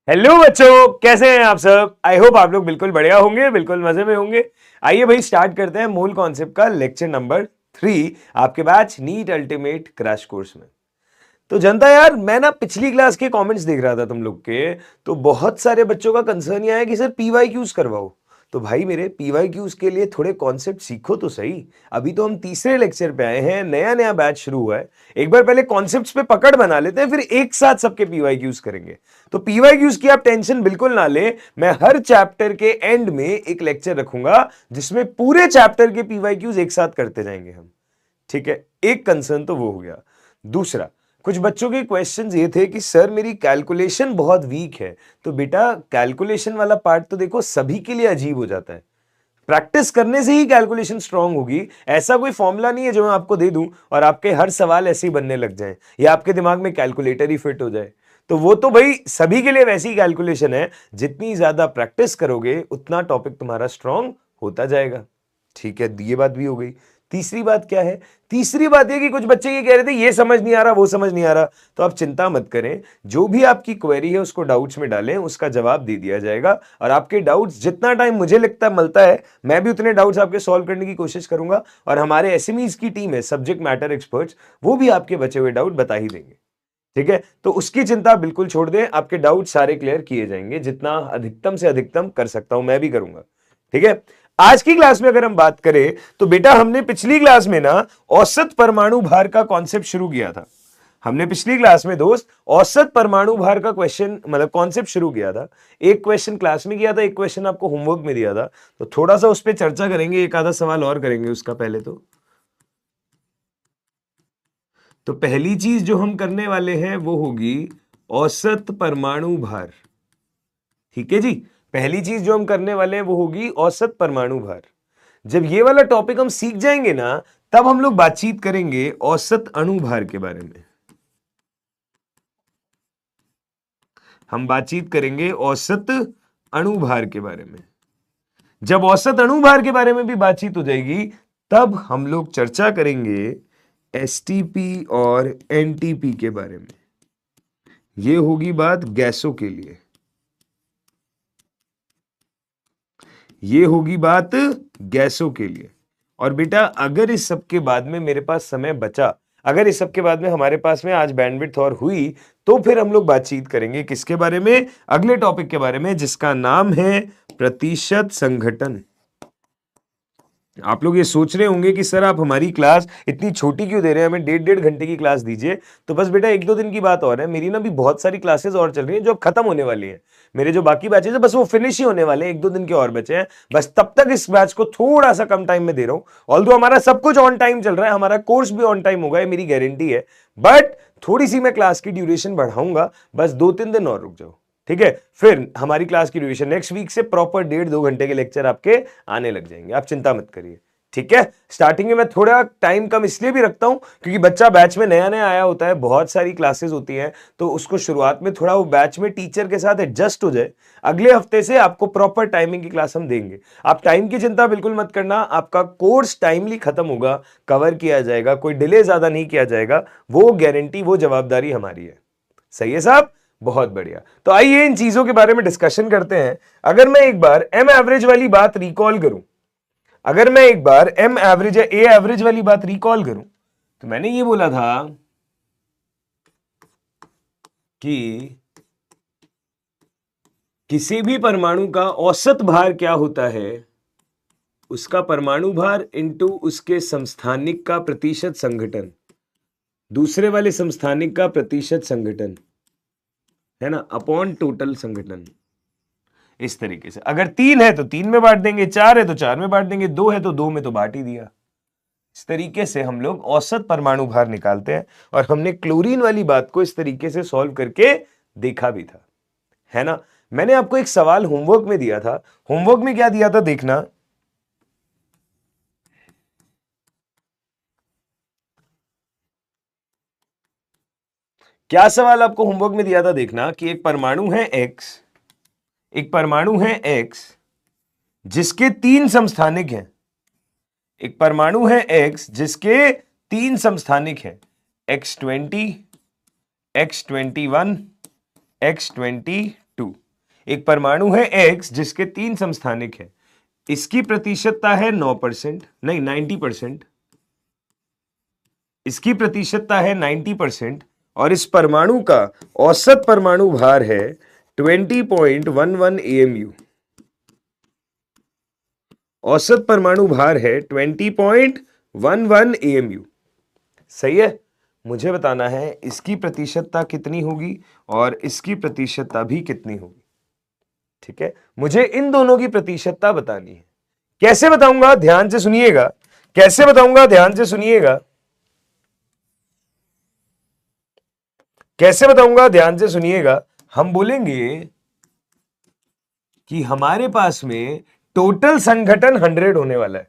Hello बच्चों, कैसे हैं आप सब। आई होप आप लोग बिल्कुल बढ़िया होंगे, बिल्कुल मजे में होंगे। आइए भाई स्टार्ट करते हैं मूल कॉन्सेप्ट का लेक्चर नंबर 3 आपके batch NEET ultimate crash course में। तो जनता यार, मैं ना पिछली क्लास के कमेंट्स देख रहा था तुम लोग के। तो बहुत सारे बच्चों का कंसर्न ये है कि सर पीवाई क्यूज करवाओ। तो भाई मेरे पीवाई क्यूज के लिए थोड़े कॉन्सेप्ट सीखो तो सही। अभी तो हम तीसरे लेक्चर पे आए हैं, नया नया बैच शुरू हुआ है। एक बार पहले कॉन्सेप्ट्स पे पकड़ बना लेते हैं, फिर एक साथ सबके पीवाई क्यूज करेंगे। तो पीवाई क्यूज की आप टेंशन बिल्कुल ना ले। मैं हर चैप्टर के एंड में एक लेक्चर रखूंगा जिसमें पूरे चैप्टर के पीवाई क्यूज एक साथ करते जाएंगे हम। ठीक है, एक कंसर्न तो वो हो गया। दूसरा, कुछ बच्चों के क्वेश्चंस ये थे कि सर मेरी कैलकुलेशन बहुत वीक है। तो बेटा कैलकुलेशन वाला पार्ट तो देखो सभी के लिए अजीब हो जाता है। प्रैक्टिस करने से ही कैलकुलेशन स्ट्रांग होगी। ऐसा कोई फॉर्मूला नहीं है जो मैं आपको दे दूं और आपके हर सवाल ऐसे ही बनने लग जाए या आपके दिमाग में कैलकुलेटर ही फिट हो जाए। तो वो तो भाई सभी के लिए वैसी कैलकुलेशन है। जितनी ज्यादा प्रैक्टिस करोगे उतना टॉपिक तुम्हारा स्ट्रांग होता जाएगा। ठीक है, ये बात भी हो गई। तीसरी बात क्या है? तीसरी बात ये कि कुछ बच्चे ये कह रहे थे ये समझ नहीं आ रहा, वो समझ नहीं आ रहा। तो आप चिंता मत करें, जो भी आपकी क्वेरी है उसको डाउट्स में डालें, उसका जवाब दे दिया जाएगा। और आपके डाउट्स जितना टाइम मुझे लगता मिलता है, मैं भी उतने डाउट्स आपके सॉल्व करने की कोशिश करूंगा। और हमारे एसएमईज की टीम है, सब्जेक्ट मैटर एक्सपर्ट्स, वो भी आपके बचे हुए डाउट बता ही देंगे। ठीक है, तो उसकी चिंता बिल्कुल छोड़ दें, आपके डाउट सारे क्लियर किए जाएंगे। जितना अधिकतम से अधिकतम कर सकता हूं मैं भी करूंगा। ठीक है, आज की क्लास में अगर हम बात करें तो बेटा हमने पिछली क्लास में ना औसत परमाणु भार का कॉन्सेप्ट शुरू किया था। हमने पिछली क्लास में दोस्त औसत परमाणु भार का क्वेश्चन मतलब कॉन्सेप्ट शुरू किया था। एक क्वेश्चन क्लास में किया था, एक क्वेश्चन आपको होमवर्क में दिया था। तो थोड़ा सा उस पर चर्चा करेंगे, एक आधा सवाल और करेंगे उसका। पहले तो पहली चीज जो हम करने वाले हैं वो होगी औसत परमाणु भार। ठीक है जी, पहली चीज जो हम करने वाले हैं वो होगी औसत परमाणु भार। जब ये वाला टॉपिक हम सीख जाएंगे ना, तब हम लोग बातचीत करेंगे औसत अणु भार के बारे में। हम बातचीत करेंगे औसत अणु भार के बारे में। जब औसत अणु भार के बारे में भी बातचीत हो जाएगी, तब हम लोग चर्चा करेंगे एसटीपी और एनटीपी के बारे में। ये होगी बात गैसों के लिए, ये होगी बात गैसों के लिए। और बेटा अगर इस सब के बाद में मेरे पास समय बचा, अगर इस सब के बाद में हमारे पास में आज बैंडविड्थ और हुई, तो फिर हम लोग बातचीत करेंगे किसके बारे में? अगले टॉपिक के बारे में, जिसका नाम है प्रतिशत संघटन। आप लोग ये सोच रहे होंगे कि सर आप हमारी क्लास इतनी छोटी क्यों दे रहे हैं, हमें 1.5 घंटे की क्लास दीजिए। तो बस बेटा एक दो दिन की बात और है, मेरी ना भी बहुत सारी क्लासेस और चल रही हैं जो अब खत्म होने वाली हैं। मेरे जो बाकी बैचेस है बस वो फिनिश ही होने वाले हैं, एक दो दिन के और बचे हैं। बस तब तक इस बैच को थोड़ा सा कम टाइम में दे रहा हूं। ऑल्दो हमारा सब कुछ ऑन टाइम चल रहा है, हमारा कोर्स भी ऑन टाइम होगा, मेरी गारंटी है। बट थोड़ी सी मैं क्लास की ड्यूरेशन बढ़ाऊंगा, बस 2-3 दिन और रुक जाओ। ठीक है, फिर हमारी क्लास की ड्यूरेशन नेक्स्ट वीक से प्रॉपर 1.5-2 घंटे के लेक्चर आपके आने लग जाएंगे, आप चिंता मत करिए। ठीक है, स्टार्टिंग में मैं थोड़ा टाइम कम इसलिए भी रखता हूं क्योंकि बच्चा बैच में नया नया आया होता है, बहुत सारी क्लासेस होती हैं, तो उसको शुरुआत में थोड़ा वो बैच में टीचर के साथ एडजस्ट हो जाए। अगले हफ्ते से आपको प्रॉपर टाइमिंग की क्लास हम देंगे। आप टाइम की चिंता बिल्कुल मत करना, आपका कोर्स टाइमली खत्म होगा, कवर किया जाएगा, कोई डिले ज्यादा नहीं किया जाएगा। वो गारंटी, वो जवाबदारी हमारी है। सही है साहब, बहुत बढ़िया। तो आइए इन चीजों के बारे में डिस्कशन करते हैं। अगर मैं एक बार एम एवरेज वाली बात रिकॉल करूं, अगर मैं एक बार एम एवरेज या ए एवरेज वाली बात रिकॉल करूं, तो मैंने ये बोला था कि किसी भी परमाणु का औसत भार क्या होता है? उसका परमाणु भार इंटू उसके समस्थानिक का प्रतिशत संघटन, दूसरे वाले समस्थानिक का प्रतिशत संघटन, है ना, अपॉन टोटल संघटन। इस तरीके से अगर 3 है तो 3 में बांट देंगे, 4 है तो 4 में बांट देंगे, 2 है तो 2 में तो बांट ही दिया। इस तरीके से हम लोग औसत परमाणु भार निकालते हैं। और हमने क्लोरीन वाली बात को इस तरीके से सॉल्व करके देखा भी था, है ना। मैंने आपको एक सवाल होमवर्क में दिया था। होमवर्क में क्या दिया था देखना, क्या सवाल आपको होमवर्क में दिया था देखना कि एक परमाणु है एक्स, एक परमाणु है एक्स जिसके 3 समस्थानिक हैं। एक परमाणु है एक्स जिसके 3 समस्थानिक हैं, X20, X21, X22। एक परमाणु है X जिसके 3 समस्थानिक है, इसकी प्रतिशतता है 9%, नहीं 90%, इसकी प्रतिशतता है 90% और इस परमाणु का औसत परमाणु भार है 20.11 AMU। औसत परमाणु भार है 20.11 AMU। सही है। मुझे बताना है इसकी प्रतिशतता कितनी होगी और इसकी प्रतिशतता भी कितनी होगी। ठीक है, मुझे इन दोनों की प्रतिशतता बतानी है। कैसे बताऊंगा, ध्यान से सुनिएगा। कैसे बताऊंगा, ध्यान से सुनिएगा। कैसे बताऊंगा, ध्यान से सुनिएगा। हम बोलेंगे कि हमारे पास में टोटल संघटन 100 होने वाला है,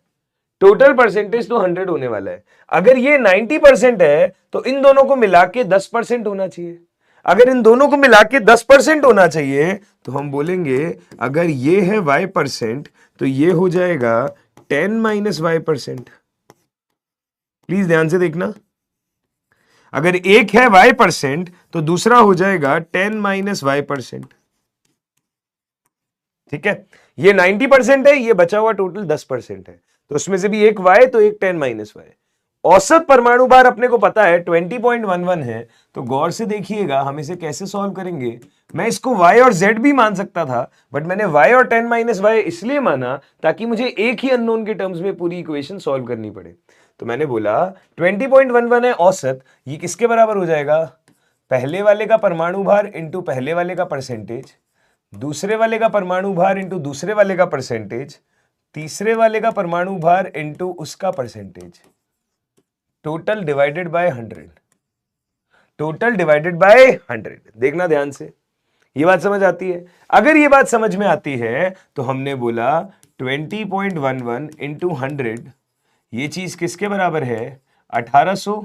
टोटल परसेंटेज तो 100 होने वाला है। अगर ये 90% है तो इन दोनों को मिला के 10% होना चाहिए। अगर इन दोनों को मिला के 10% होना चाहिए तो हम बोलेंगे अगर ये है y% तो ये हो जाएगा 10 - y%। प्लीज ध्यान से देखना, अगर एक है y% तो दूसरा हो जाएगा 10 - y%। ठीक है, ये 90% है, ये बचा हुआ टोटल 10% है, तो उसमें से भी एक y तो एक 10 - y। औसत परमाणु भार अपने को पता है 20.11 है, तो गौर से देखिएगा हम इसे कैसे सॉल्व करेंगे। मैं इसको y और z भी मान सकता था, बट मैंने y और 10 - y इसलिए माना ताकि मुझे एक ही अननोन के टर्म्स में पूरी इक्वेशन सॉल्व करनी पड़े। तो मैंने बोला 20.11 है औसत, ये किसके बराबर हो जाएगा, पहले वाले का परमाणु भार इंटू पहले वाले का परसेंटेज, दूसरे वाले का परमाणु भार इंटू दूसरे वाले का परसेंटेज, तीसरे वाले का परमाणु भार इंटू उसका percentage, total divided by 100। Total divided by 100। देखना ध्यान से, ये बात समझ आती है। अगर ये बात समझ में आती है तो हमने बोला 20.11 इंटू 100, ये चीज किसके बराबर है, 1800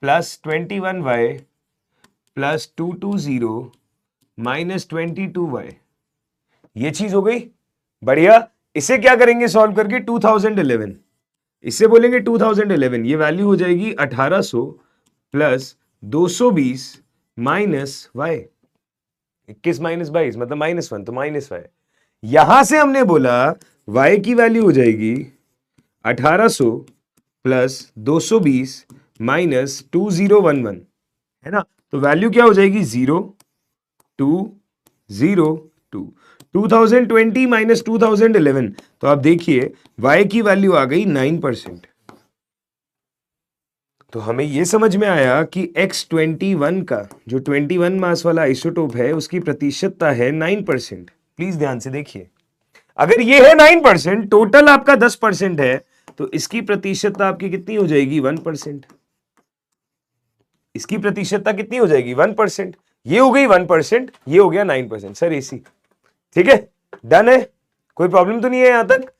plus 21y plus 220 minus 22y। ये चीज हो गई। बढ़िया, इसे क्या करेंगे सॉल्व करके, 2011, इसे बोलेंगे 2011, ये वैल्यू हो जाएगी 1800 प्लस 220 माइनस y। 21 माइनस 22 मतलब -1, तो माइनस y। यहां से हमने बोला y की वैल्यू हो जाएगी 1800 प्लस 220 माइनस 2011, है ना। तो वैल्यू क्या हो जाएगी, 0 2 0 2। 2020 माइनस 2011, तो आप देखिए y की वैल्यू आ गई 9%। तो हमें यह समझ में आया कि X21 का जो 21 मास वाला आइसोटोप है उसकी प्रतिशतता है 9%। प्लीज ध्यान से देखिए, अगर ये है 9%, टोटल आपका 10% है, तो इसकी प्रतिशतता आपकी कितनी हो जाएगी, 1%। इसकी प्रतिशतता कितनी हो जाएगी, 1%। ये हो गई 1%, ये हो गया 9%। सर एसी, ठीक है, डन है, कोई प्रॉब्लम तो नहीं है यहां तक।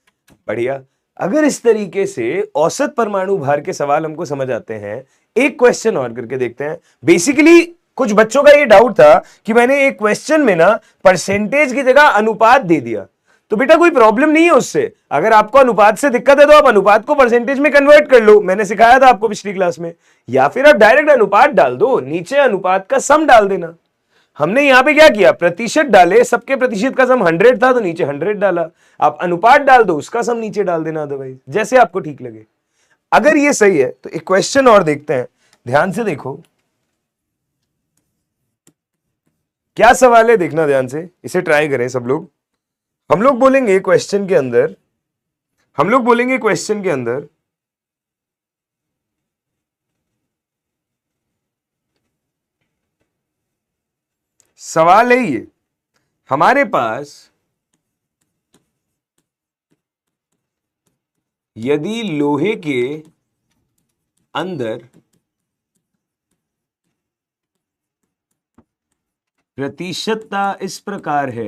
बढ़िया। अगर इस तरीके से औसत परमाणु भार के सवाल हमको समझ आते हैं, एक क्वेश्चन और करके देखते हैं। बेसिकली कुछ बच्चों का ये डाउट था कि मैंने एक क्वेश्चन में ना परसेंटेज की जगह अनुपात दे दिया, तो बेटा कोई प्रॉब्लम नहीं है उससे। अगर आपको अनुपात से दिक्कत है तो आप अनुपात को परसेंटेज में कन्वर्ट कर लो, मैंने सिखाया था आपको पिछली क्लास में, या फिर आप डायरेक्ट अनुपात डाल दो, नीचे अनुपात का सम डाल देना। हमने यहां पे क्या किया, प्रतिशत डाले, सबके प्रतिशत का सम 100 था तो नीचे 100 डाला। आप अनुपात डाल दो, उसका सम नीचे डाल देना, अदरवाइज जैसे आपको ठीक लगे। अगर ये सही है तो एक क्वेश्चन और देखते हैं, ध्यान से देखो क्या सवाल है, देखना ध्यान से, इसे ट्राई करें सब लोग। हम लोग बोलेंगे क्वेश्चन के अंदर, हम लोग बोलेंगे क्वेश्चन के अंदर सवाल है ये, हमारे पास यदि लोहे के अंदर प्रतिशतता इस प्रकार है,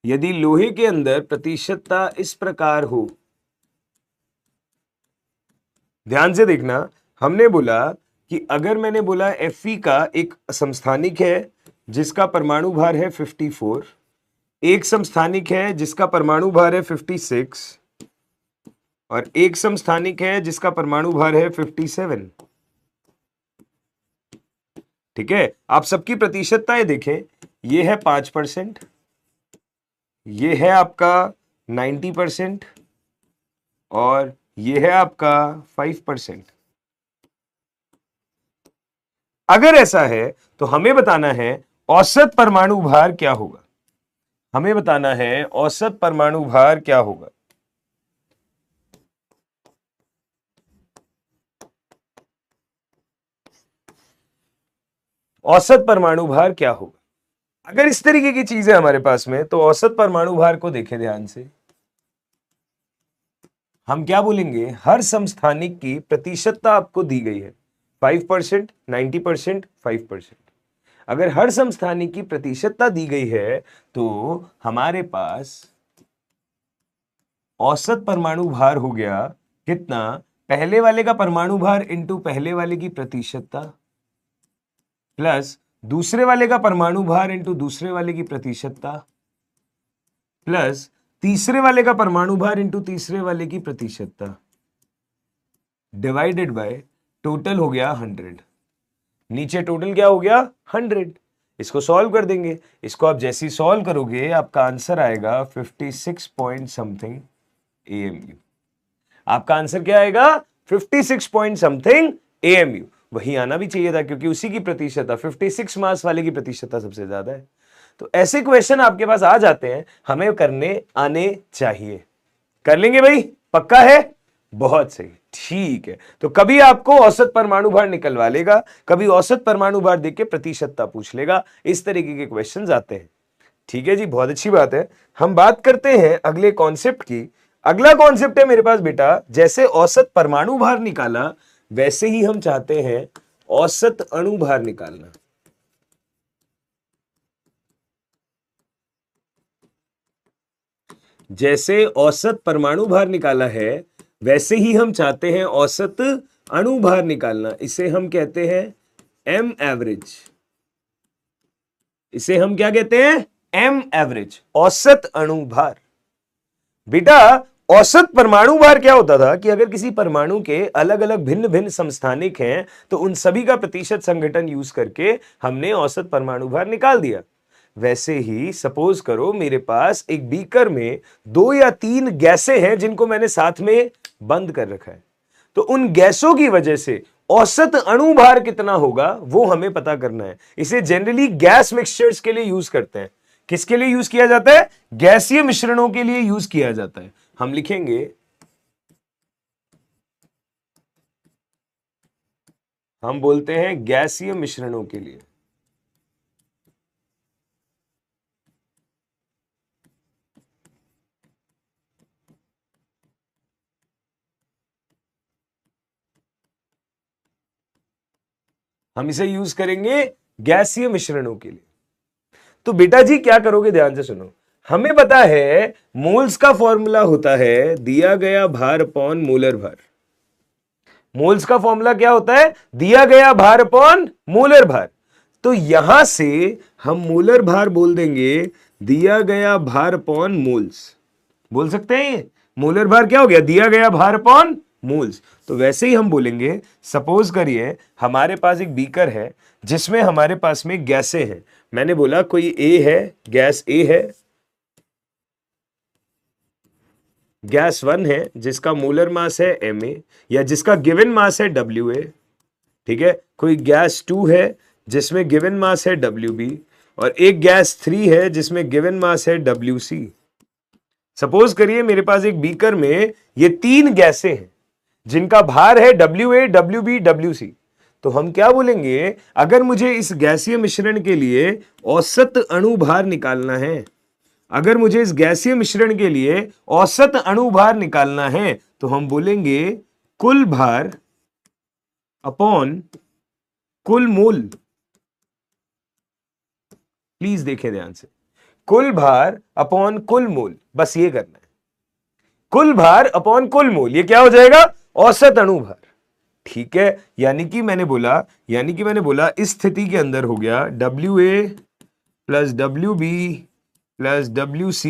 यदि लोहे के अंदर प्रतिशतता इस प्रकार हो, ध्यान से देखना, हमने बोला कि अगर मैंने बोला Fe का एक समस्थानिक है जिसका परमाणु भार है 54, एक समस्थानिक है जिसका परमाणु भार है 56 और एक समस्थानिक है जिसका परमाणु भार है 57। ठीक है, आप सबकी प्रतिशतताएं देखें, ये है 5%, ये है आपका 90% और ये है आपका 5%। अगर ऐसा है तो हमें बताना है औसत परमाणु भार क्या होगा। हमें बताना है औसत परमाणु भार क्या होगा। औसत परमाणु भार क्या होगा। अगर इस तरीके की चीजें हमारे पास में, तो औसत परमाणु भार को देखें ध्यान से। हम क्या बोलेंगे, हर समस्थानिक की प्रतिशतता आपको दी गई है 5%, 90%, 5%। अगर हर समस्थानिक की प्रतिशतता दी गई है तो हमारे पास औसत परमाणु भार हो गया कितना, पहले वाले का परमाणु भार इंटू पहले वाले की प्रतिशतता प्लस दूसरे वाले का परमाणु भार इंटू दूसरे वाले की प्रतिशतता प्लस तीसरे वाले का परमाणु भार इंटू तीसरे वाले की प्रतिशतता डिवाइडेड बाय टोटल हो गया 100। नीचे टोटल क्या हो गया 100। इसको सॉल्व कर देंगे। इसको आप जैसे ही सॉल्व करोगे आपका आंसर आएगा 56 पॉइंट समथिंग AMU। आपका आंसर क्या आएगा 56 पॉइंट समथिंग AMU। वही आना भी चाहिए था क्योंकि उसी की प्रतिशतता 56 मास वाले की प्रतिशतता सबसे ज्यादा है। तो ऐसे क्वेश्चन आपके पास आ जाते हैं, हमें करने आने चाहिए। कर लेंगे भाई, पक्का है, बहुत सही, ठीक है। तो कभी आपको औसत परमाणु भार निकलवा लेगा, कभी औसत परमाणु भार देख के प्रतिशतता पूछ लेगा। इस तरीके के क्वेश्चंस आते हैं। ठीक है जी, बहुत अच्छी बात है। हम बात करते हैं अगले कॉन्सेप्ट की। अगला कॉन्सेप्ट है मेरे पास बेटा, जैसे औसत परमाणु भार निकाला वैसे ही हम चाहते हैं औसत अणु भार निकालना। जैसे औसत परमाणु भार निकाला है वैसे ही हम चाहते हैं औसत अणु भार निकालना। इसे हम कहते हैं एम एवरेज। इसे हम क्या कहते हैं, एम एवरेज, औसत अणु भार। बेटा औसत परमाणु भार क्या होता था कि अगर किसी परमाणु के अलग अलग भिन्न भिन्न समस्थानिक हैं तो उन सभी का प्रतिशत संघटन यूज करके हमने औसत परमाणु भार निकाल दिया। वैसे ही सपोज करो मेरे पास एक बीकर में 2 या 3 गैसें हैं जिनको मैंने साथ में बंद कर रखा है, तो उन गैसों की वजह से औसत अणु भार कितना होगा वो हमें पता करना है। इसे जनरली गैस मिक्सचर्स के लिए यूज करते हैं। किसके लिए यूज किया जाता है, गैसीय मिश्रणों के लिए यूज किया जाता है। हम लिखेंगे, हम बोलते हैं गैसीय मिश्रणों के लिए। हम इसे यूज करेंगे गैसीय मिश्रणों के लिए। तो बेटा जी क्या करोगे, ध्यान से सुनो। हमें पता है मोल्स का फॉर्मूला होता है दिया गया भार अपॉन मोलर भार। मोल्स का फॉर्मूला क्या होता है, दिया गया भार अपॉन मोलर भार। तो यहां से हम मोलर भार बोल देंगे दिया गया भार अपॉन मोल्स। बोल सकते हैं ये मोलर भार क्या हो गया, दिया गया भार अपॉन मोल्स। तो वैसे ही हम बोलेंगे, सपोज करिए हमारे पास एक बीकर है जिसमें हमारे पास में गैसें हैं। मैंने बोला कोई ए है, गैस ए है, गैस 1 है जिसका मोलर मास है Ma या जिसका गिवन मास है Wa। ठीक है, कोई गैस 2 है जिसमें गिवन मास है Wb और एक गैस 3 है जिसमें गिवन मास है Wc। सपोज करिए मेरे पास एक बीकर में ये 3 गैसें हैं जिनका भार है Wa, Wb, Wc। तो हम क्या बोलेंगे, अगर मुझे इस गैसीय मिश्रण के लिए औसत अणु भार निकालना है, अगर मुझे इस गैसीय मिश्रण के लिए औसत अणु भार निकालना है तो हम बोलेंगे कुल भार अपॉन कुल मोल। प्लीज देखें ध्यान से, कुल भार अपॉन कुल मोल, बस ये करना है। कुल भार अपॉन कुल मोल, ये क्या हो जाएगा, औसत अणु भार। ठीक है, यानी कि मैंने बोला इस स्थिति के अंदर हो गया Wa plus Wb plus Wc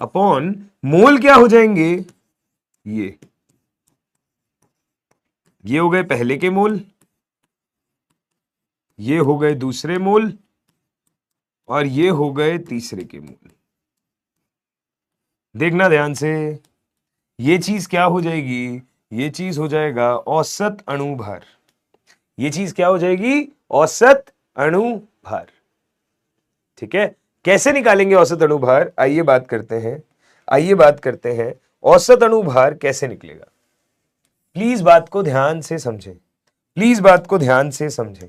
upon mole क्या हो जाएंगे, ये हो गए पहले के मोल ये हो गए दूसरे मोल और ये हो गए तीसरे के मोल। देखना ध्यान से, ये चीज क्या हो जाएगी, ये चीज हो जाएगा औसत अणु भार। ये चीज क्या हो जाएगी, औसत अणु भार। ठीक है, कैसे निकालेंगे औसत अणु भार, आइए बात करते हैं। आइए बात करते हैं औसत अणु भार कैसे निकलेगा। प्लीज बात को ध्यान से समझें, प्लीज बात को ध्यान से समझें।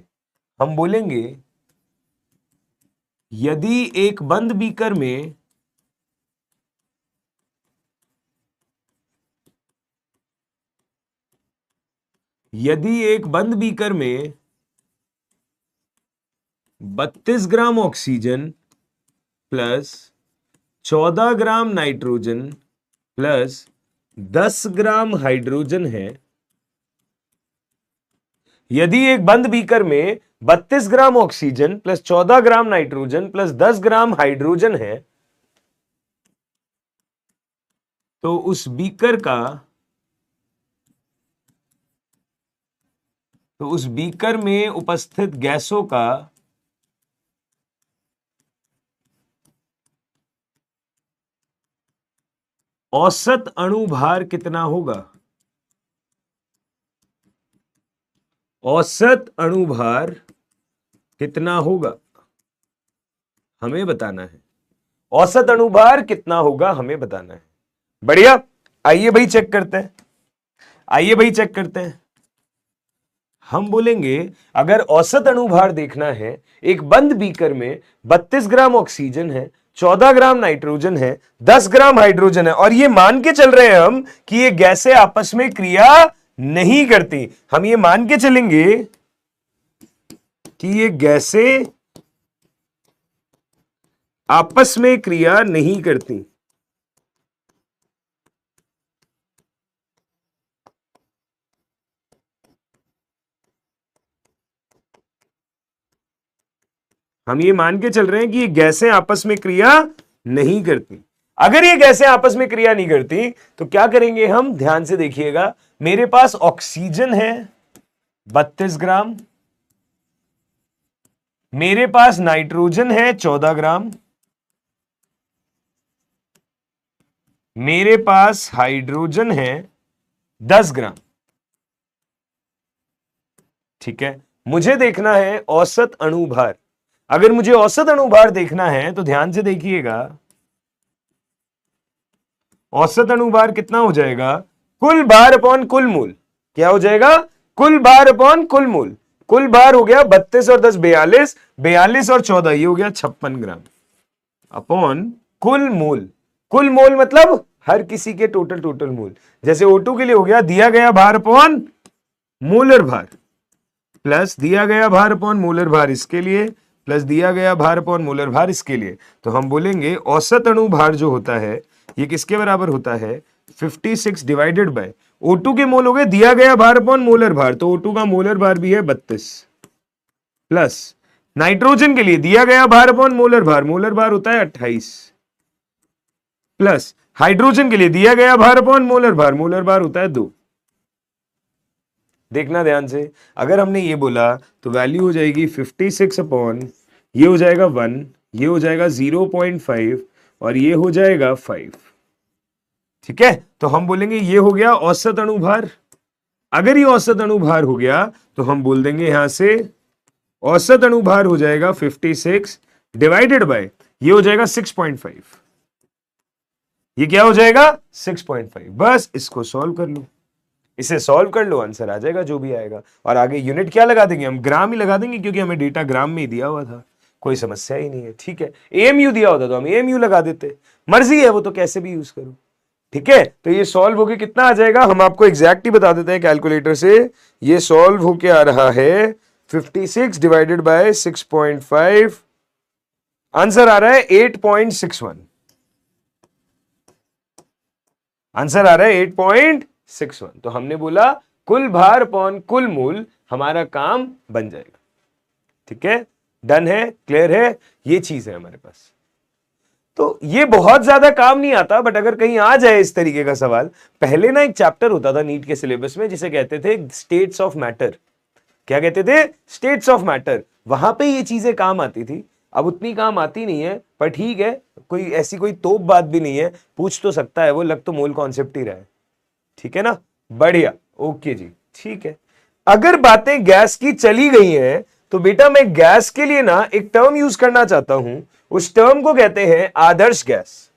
हम बोलेंगे यदि एक बंद बीकर में यदि एक बंद बीकर में 32 gram oxygen plus 14 gram nitrogen plus 10 gram hydrogen है, यदि एक बंद बीकर में 32 gram oxygen plus 14 gram nitrogen plus 10 gram hydrogen है, तो उस बीकर का तो उस बीकर में उपस्थित गैसों का औसत अणु भार कितना होगा। औसत अणु भार कितना होगा हमें बताना है। औसत अणु भार कितना होगा हमें बताना है। बढ़िया, आइए भाई चेक करते हैं, आइए भाई चेक करते हैं। हम बोलेंगे अगर औसत अणु भार देखना है, एक बंद बीकर में 32 ग्राम ऑक्सीजन है, 14 ग्राम नाइट्रोजन है, 10 ग्राम हाइड्रोजन है, और ये मान के चल रहे हैं हम कि ये गैसें आपस में क्रिया नहीं करती। हम ये मान के चलेंगे कि ये गैसें आपस में क्रिया नहीं करती। हम ये मान के चल रहे हैं कि ये गैसें आपस में क्रिया नहीं करती। अगर ये गैसें आपस में क्रिया नहीं करती तो क्या करेंगे हम, ध्यान से देखिएगा। मेरे पास ऑक्सीजन है 32 ग्राम, मेरे पास नाइट्रोजन है 14 ग्राम, मेरे पास हाइड्रोजन है 10 ग्राम। ठीक है, मुझे देखना है औसत अणु भार। अगर मुझे औसत अणु भार देखना है तो ध्यान से देखिएगा, औसत अणु भार कितना हो जाएगा, कुल भार अपॉन कुल मूल। क्या हो जाएगा, कुल भार अपॉन कुल मूल। कुल भार हो गया 32 और 10 42, 42 और 14 ये हो गया 56 ग्राम अपॉन कुल मोल। कुल मोल मतलब हर किसी के टोटल मोल। जैसे O2 के लिए हो गया दिया गया भार अपॉन मोलर भार, प्लस दिया गया भार अपॉन मोलर भार इसके लिए, प्लस दिया गया भार अपॉन मोलर भार इसके लिए। तो हम बोलेंगे औसत अणु भार जो होता है ये किसके बराबर होता है, 56 डिवाइडेड बाय O2 के मोल हो गए दिया गया भार अपॉन मोलर भार, तो O2 का मोलर भार भी है 32, प्लस नाइट्रोजन के लिए दिया गया भार अपॉन मोलर भार होता है 28, प्लस हाइड्रोजन के लिए दिया गया भार अपॉन मोलर भार होता है 2। देखना ध्यान से, अगर हमने ये बोला तो वैल्यू हो जाएगी 56 अपॉन, ये हो जाएगा 1, ये हो जाएगा 0.5 और ये हो जाएगा 5। ठीक है, तो हम बोलेंगे ये हो गया औसत अणु भार। अगर ये औसत अणु भार हो गया तो हम बोल देंगे यहां से औसत अणु भार हो जाएगा 56 डिवाइडेड बाय ये हो जाएगा 6.5। ये क्या हो जाएगा 6.5। बस इसको सॉल्व कर लो, इसे सॉल्व कर लो, आंसर आ जाएगा जो भी आएगा। और आगे यूनिट क्या लगा देंगे हम, ग्राम ही लगा देंगे, क्योंकि हमें डेटा ग्राम में ही दिया हुआ था, कोई समस्या ही नहीं है। ठीक है, एएमयू दिया होता तो हम एएमयू लगा देते, मर्जी है वो तो कैसे भी यूज करो। ठीक है, तो ये सॉल्व होके कितना आ जाएगा हम आपको एग्जैक्ट ही बता देते हैं कैलकुलेटर से। ये सॉल्व होके आ रहा है 56 डिवाइडेड बाय 6.5, आंसर आ रहा है 8.61। आंसर आ रहा है 8.61। तो हमने बोला कुल भार अपॉन कुल मूल, हमारा काम बन जाएगा। ठीक है, डन है, क्लियर है, ये चीज है हमारे पास। तो ये बहुत ज्यादा काम नहीं आता, बट अगर कहीं आ जाए इस तरीके का सवाल। पहले ना एक चैप्टर होता था नीट के सिलेबस में जिसे कहते थे स्टेट्स ऑफ मैटर। क्या कहते थे? States of matter. वहां पे ये चीजें काम आती थी, अब उतनी काम आती नहीं है, पर ठीक है, कोई ऐसी कोई तोप बात भी नहीं है, पूछ तो सकता है वो, लग तो मोल कॉन्सेप्ट ही रहा है। ठीक है ना, बढ़िया, ओके जी, ठीक है। अगर बातें गैस की चली गई हैं तो बेटा मैं गैस के लिए ना एक टर्म यूज करना चाहता हूं, उस टर्म को कहते हैं आदर्श गैस।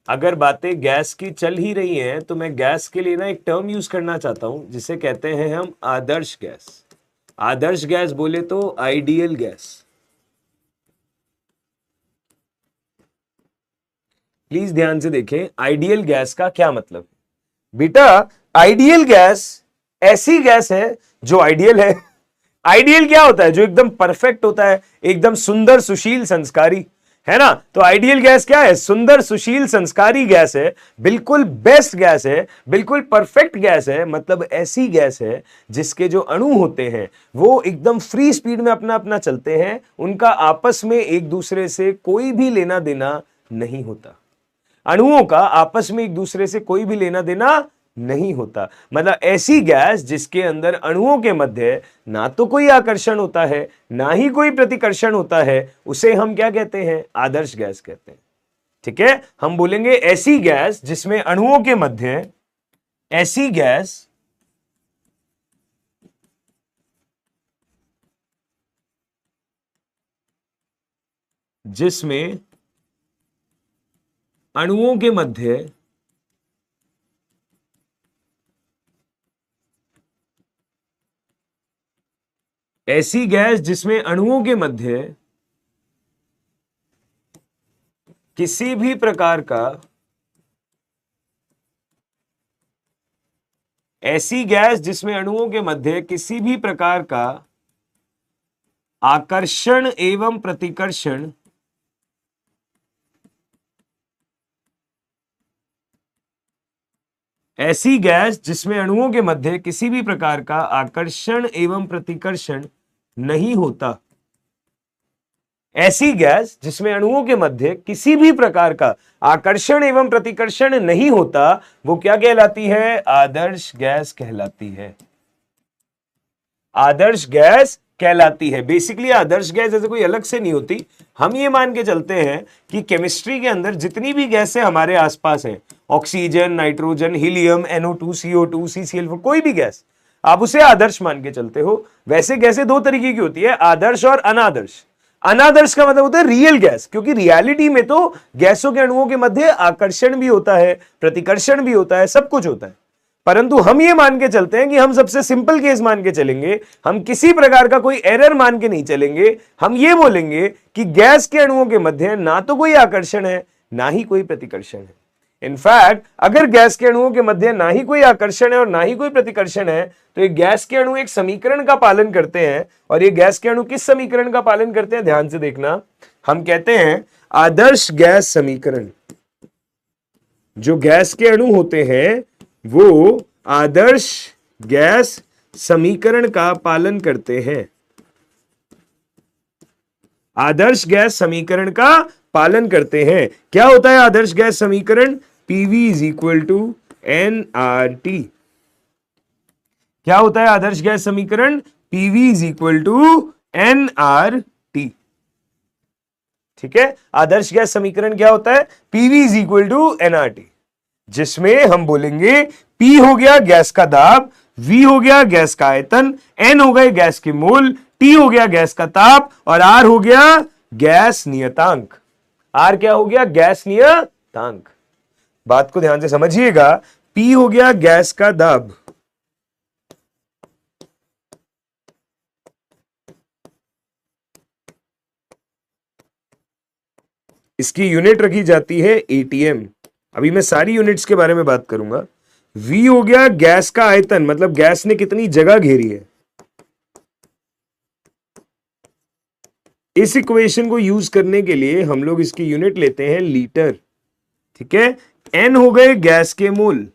अगर बातें गैस की चल ही रही हैं तो मैं गैस के लिए ना एक टर्म यूज करना चाहता हूं जिसे कहते हैं हम आदर्श गैस। आदर्श गैस बोले तो आइडियल गैस। प्लीज ध्यान से देखें, आइडियल गैस का क्या मतलब है। बेटा आइडियल गैस ऐसी गैस है जो आइडियल है। आइडियल क्या होता है? जो एकदम परफेक्ट होता है, एकदम सुंदर सुशील संस्कारी, है ना। तो आइडियल गैस क्या है? सुंदर सुशील संस्कारी गैस है, बिल्कुल बेस्ट गैस है, बिल्कुल परफेक्ट गैस है। मतलब ऐसी गैस है जिसके जो अणु होते हैं वो एकदम फ्री स्पीड में अपना अपना चलते हैं, उनका आपस में एक दूसरे से कोई भी लेना देना नहीं होता। अणुओं का आपस में एक दूसरे से कोई भी लेना देना नहीं होता। मतलब ऐसी गैस जिसके अंदर अणुओं के मध्य ना तो कोई आकर्षण होता है ना ही कोई प्रतिकर्षण होता है, उसे हम क्या कहते हैं? आदर्श गैस कहते हैं। ठीक है, हम बोलेंगे ऐसी गैस जिसमें अणुओं के मध्य, ऐसी गैस जिसमें अणुओं के मध्य ऐसी गैस जिसमें अणुओं के मध्य किसी भी प्रकार का, ऐसी गैस जिसमें अणुओं के मध्य किसी भी प्रकार का आकर्षण एवं प्रतिकर्षण ऐसी गैस जिसमें अणुओं के मध्य किसी भी प्रकार का आकर्षण एवं प्रतिकर्षण नहीं होता। ऐसी गैस जिसमें अणुओं के मध्य किसी भी प्रकार का आकर्षण एवं प्रतिकर्षण नहीं होता, वो क्या कहलाती है? आदर्श गैस कहलाती है। आदर्श गैस कहलाती है। बेसिकली आदर्श गैस जैसे कोई अलग से नहीं होती, हम ये मान के चलते हैं कि केमिस्ट्री के अंदर जितनी भी गैसें हमारे आसपास हैं, oxygen, nitrogen, helium, NO2, CO2, CCl4, कोई भी गैस आप उसे आदर्श मान के चलते हो। वैसे गैसें दो तरीके की होती है, आदर्श और अनादर्श। अनादर्श का मतलब होता है रियल गैस, क्योंकि रियलिटी में तो गैसों के अणुओं के मध्य आकर्षण भी होता है, प्रतिकर्षण भी होता है, सब कुछ होता है। परंतु हम ये मान के चलते हैं कि हम सबसे सिंपल केस मान के चलेंगे, हम किसी प्रकार का कोई एरर मान के नहीं चलेंगे। हम ये बोलेंगे कि गैस के अणुओं के मध्य ना तो कोई आकर्षण है ना ही कोई प्रतिकर्षण है। इनफैक्ट अगर गैस के अणुओं के मध्य ना ही कोई आकर्षण है और ना ही कोई प्रतिकर्षण है, तो ये गैस के अणु एक समीकरण का पालन करते हैं। और ये गैस के अणु किस समीकरण का पालन करते हैं? ध्यान से देखना, हम कहते हैं आदर्श गैस समीकरण। जो गैस के अणु होते हैं वो आदर्श गैस समीकरण का पालन करते हैं। आदर्श गैस समीकरण का पालन करते हैं। क्या होता है आदर्श गैस समीकरण? PV is equal to nRT। क्या होता है आदर्श गैस समीकरण? PV is equal to nRT। ठीक है, आदर्श गैस समीकरण क्या होता है? PV is equal to nRT, जिसमें हम बोलेंगे P हो गया गैस का दाब, V हो गया गैस का आयतन, N हो गए गैस के मोल, T हो गया गैस का ताप और R हो गया गैस नियतांक। R क्या हो गया? गैस नियतांक। बात को ध्यान से समझिएगा, P हो गया गैस का दाब, इसकी यूनिट रखी जाती है ATM। अभी मैं सारी यूनिट्स के बारे में बात करूंगा। V हो गया गैस का आयतन, मतलब गैस ने कितनी जगह घेरी है। इस इक्वेशन को यूज करने के लिए हम लोग इसकी यूनिट लेते हैं लीटर। ठीक है, N हो गए गैस के मोल,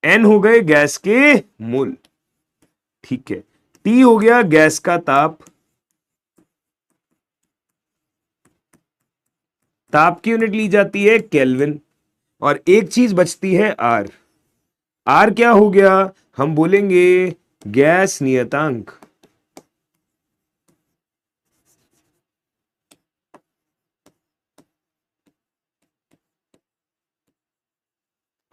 N हो गए गैस के मोल। ठीक है, T हो गया गैस का ताप, ताप की यूनिट ली जाती है केल्विन, और एक चीज बचती है आर। आर क्या हो गया, हम बोलेंगे गैस नियतांक।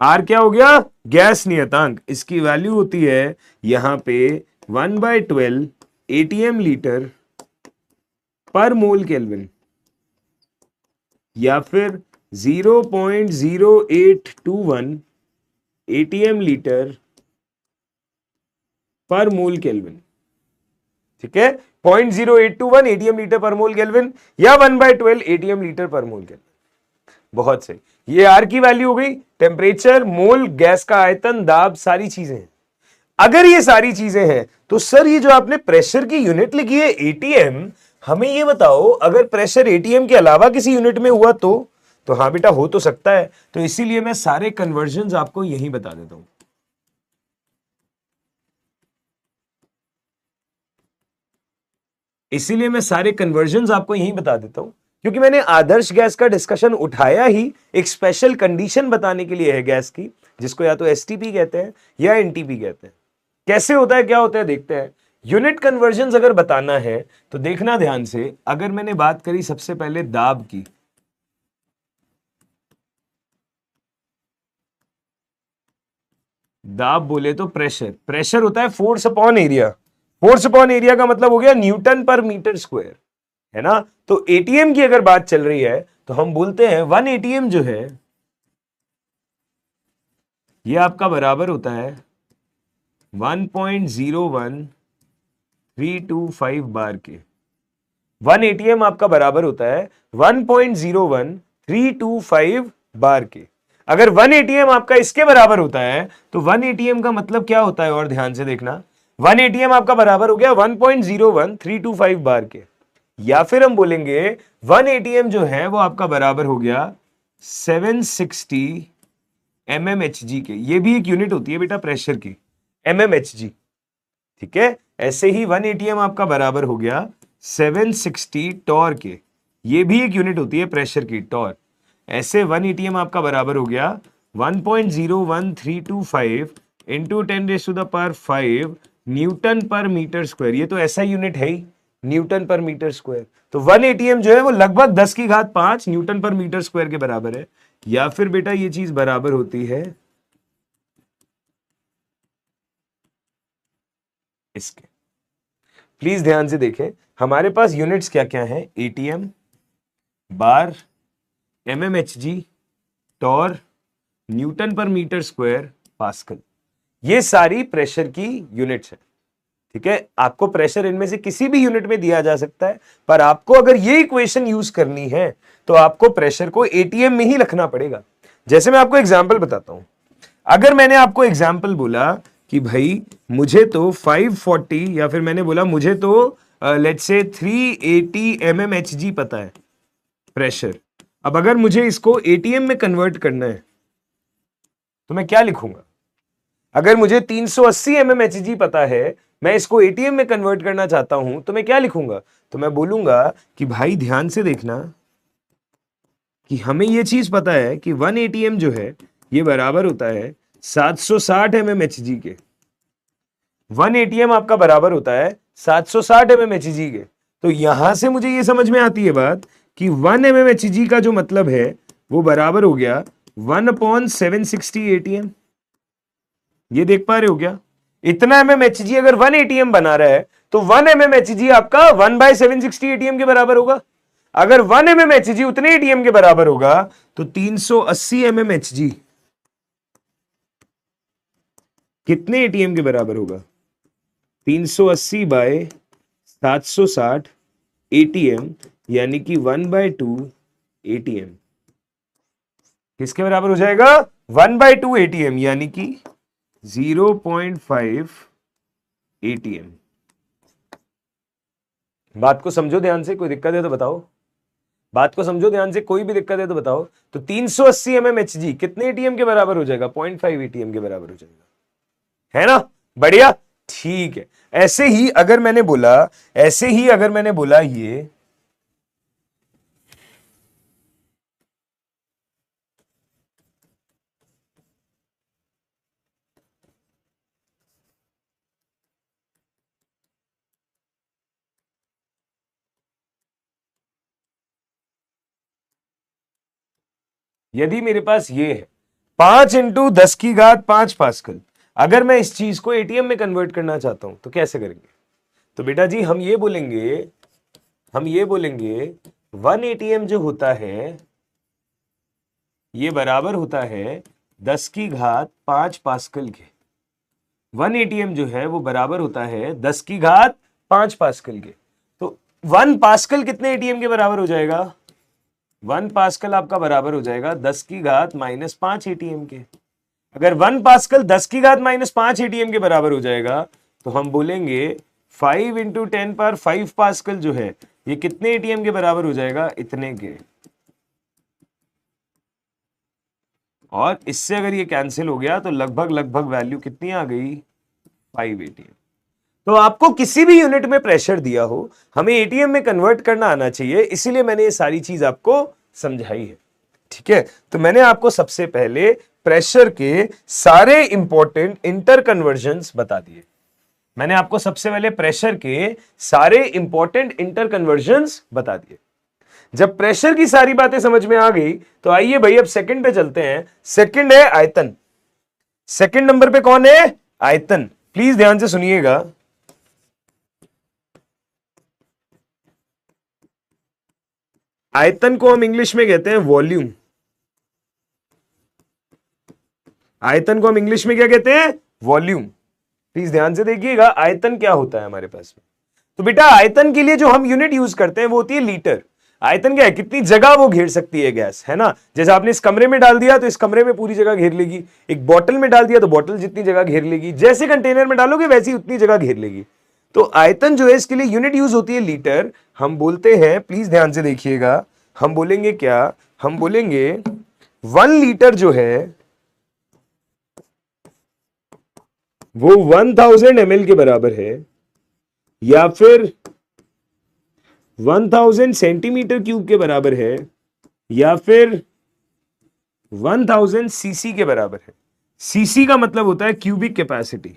आर क्या हो गया, गैस नियतांक। इसकी वैल्यू होती है यहां पे 1/12 एटीएम लीटर पर मोल केल्विन, या फिर 0.0821 एटीएम लीटर पर मोल केल्विन। ठीक है, 0.0821 एटीएम लीटर पर मोल केल्विन या 1/12 एटीएम लीटर पर मोल केल्विन। बहुत सही, ये आर की वैल्यू हो गई। टेम्परेचर, मोल, गैस का आयतन, दाब, सारी चीजें हैं। अगर ये सारी चीजें हैं तो सर ये जो आपने प्रेशर की यूनिट लिखी है एटीएम, हमें ये बताओ अगर प्रेशर एटीएम के अलावा किसी यूनिट में हुआ तो हाँ बेटा हो तो सकता है। तो इसीलिए मैं सारे कन्वर्जन आपको यही बता देता हूं। इसीलिए मैं सारे कन्वर्जन आपको यही बता देता हूं, क्योंकि मैंने आदर्श गैस का डिस्कशन उठाया ही एक स्पेशल कंडीशन बताने के लिए है गैस की, जिसको या तो एसटीपी कहते हैं या एनटीपी कहते हैं। कैसे होता है, क्या होता है, देखते हैं। यूनिट कन्वर्जन अगर बताना है तो देखना ध्यान से। अगर मैंने बात करी सबसे पहले दाब की, दाब बोले तो प्रेशर, प्रेशर होता है force upon area. Force upon area का मतलब हो गया न्यूटन पर मीटर स्क्वायर, है ना। तो एटीएम की अगर बात चल रही है तो हम बोलते हैं 1 एटीएम जो है ये आपका बराबर होता है 1.01325 बार के। 1 एटीएम आपका बराबर होता है 1.01325 बार के। अगर 1 एटीएम आपका इसके बराबर होता है तो 1 एटीएम का मतलब क्या होता है, और ध्यान से देखना, 1 एटीएम आपका बराबर हो गया 1.01325 बार के। या फिर हम बोलेंगे 1 एटीएम जो है वो आपका बराबर हो गया 760 mmHg के। ये भी एक यूनिट होती है बेटा प्रेशर की, mmHg। ठीक है, ऐसे ही 1 एटीएम आपका बराबर हो गया 760 टॉर के। ये भी एक यूनिट होती है प्रेशर की, टॉर। ऐसे 1 एटीएम आपका बराबर हो गया 1.01325 इंटू 10⁵ न्यूटन पर मीटर स्क्वायर। ये तो ऐसा यूनिट है ही, न्यूटन पर मीटर स्क्वायर। तो 1 एटीएम जो है वो लगभग 10⁵ न्यूटन पर मीटर स्क्वायर के बराबर है। या फिर बेटा ये चीज बराबर होती है इसके। प्लीज ध्यान से देखें, हमारे पास यूनिट्स क्या क्या हैं, एटीएम, बार, mmHg, टॉर, न्यूटन पर मीटर स्क्वायर, पास्कल। ये सारी प्रेशर की यूनिट्स हैं। ठीक है, आपको प्रेशर इनमें से किसी भी यूनिट में दिया जा सकता है, पर आपको अगर ये इक्वेशन यूज करनी है तो आपको प्रेशर को एटीएम में ही रखना पड़ेगा। जैसे मैं आपको एग्जांपल बताता हूं। अगर मैंने आपको एग्जांपल बोला कि भाई मुझे तो 540, या फिर मैंने बोला मुझे तो लेट्स से 380 mmHg पता है प्रेशर। अब अगर मुझे इसको एटीएम में कन्वर्ट करना है तो मैं क्या लिखूंगा। अगर मुझे 380 mmHg पता है, मैं इसको एटीएम में कन्वर्ट करना चाहता हूं, तो मैं क्या लिखूंगा। तो मैं बोलूंगा कि भाई ध्यान से देखना कि हमें यह चीज पता है कि 1 एटीएम जो है ये बराबर होता है 760 mmHg के। 1 एटीएम आपका बराबर होता है 760 mmHg के। तो यहां से मुझे ये समझ में आती है बात कि 1 mmHg का जो मतलब है वो बराबर हो गया 1/760 एटीएम। ये देख पा रहे हो क्या, इतना mmHg अगर 1 एटीएम बना रहा है तो 1 mmHg आपका 1/760 एटीएम के बराबर होगा। अगर 1 mmHg उतने एटीएम के बराबर होगा तो 380 mmHg कितने एटीएम के बराबर होगा, 380/760 एटीएम, यानी कि 1/2 एटीएम। किसके बराबर हो जाएगा, 1/2 एटीएम, यानी कि 0.5 एटीएम। बात को समझो ध्यान से, कोई दिक्कत है तो बताओ। बात को समझो ध्यान से, कोई भी दिक्कत है तो बताओ। तो 380 mmHg कितने एटीएम के बराबर हो जाएगा, 0.5 एटीएम के बराबर हो जाएगा, है ना। बढ़िया, ठीक है। ऐसे ही अगर मैंने बोला ये यदि मेरे पास ये है 5 × 10⁻5 पास्कल, अगर मैं इस चीज को एटीएम में कन्वर्ट करना चाहता हूं तो कैसे करेंगे? तो बेटा जी हम ये बोलेंगे 1 एटीएम जो होता है ये बराबर होता है 10⁻5 पास्कल के। 1 एटीएम जो है वो बराबर होता है 10⁻5 पास्कल के। तो 1 पास्कल कितने एटीएम के बराबर हो जाएगा? 1 पास्कल आपका बराबर हो जाएगा 10⁻⁻5 एटीएम के। अगर 1 पास्कल 10⁻⁻5 एटीएम के बराबर हो जाएगा तो हम बोलेंगे 5 × 10⁵ पास्कल जो है ये कितने एटीएम के बराबर हो जाएगा? इतने के। और इससे अगर ये कैंसिल हो गया तो लगभग वैल्यू कितनी आ गई? 5 एटीएम। तो आपको किसी भी यूनिट में प्रेशर दिया हो हमें एटीएम में कन्वर्ट करना आना चाहिए, इसीलिए मैंने ये सारी चीज आपको समझाई है। ठीक है, तो मैंने आपको सबसे पहले प्रेशर के सारे इंपॉर्टेंट इंटर कन्वर्जन्स बता दिए। मैंने आपको सबसे पहले प्रेशर के सारे इंपॉर्टेंट इंटर कन्वर्जन्स बता दिए। जब प्रेशर की सारी बातें समझ में आ गई तो आइए भाई अब सेकंड पे चलते हैं। सेकंड है आयतन। सेकंड नंबर पे कौन है? आयतन। प्लीज ध्यान से सुनिएगा। आयतन को हम इंग्लिश में कहते हैं वॉल्यूम। आयतन को हम इंग्लिश में क्या कहते हैं? वॉल्यूम। प्लीज ध्यान से देखिएगा आयतन क्या होता है हमारे पास में। तो बेटा आयतन के लिए जो हम यूनिट यूज करते हैं वो होती है लीटर। आयतन क्या है? कितनी जगह वो घेर सकती है गैस, है ना। जैसे आपने इस कमरे में डाल दिया तो इस कमरे में पूरी जगह घेर लेगी, एक बोतल में डाल दिया तो बोतल जितनी जगह घेर लेगी, जैसे कंटेनर में डालोगे वैसी उतनी जगह घेर लेगी। तो आयतन जो है इसके लिए यूनिट यूज होती है लीटर। हम बोलते हैं, प्लीज ध्यान से देखिएगा, हम बोलेंगे क्या? हम बोलेंगे 1 लीटर जो है वो 1000 ml के बराबर है, या फिर 1000 सेंटीमीटर क्यूब के बराबर है, या फिर 1000 सीसी के बराबर है। सीसी का मतलब होता है क्यूबिक कैपेसिटी।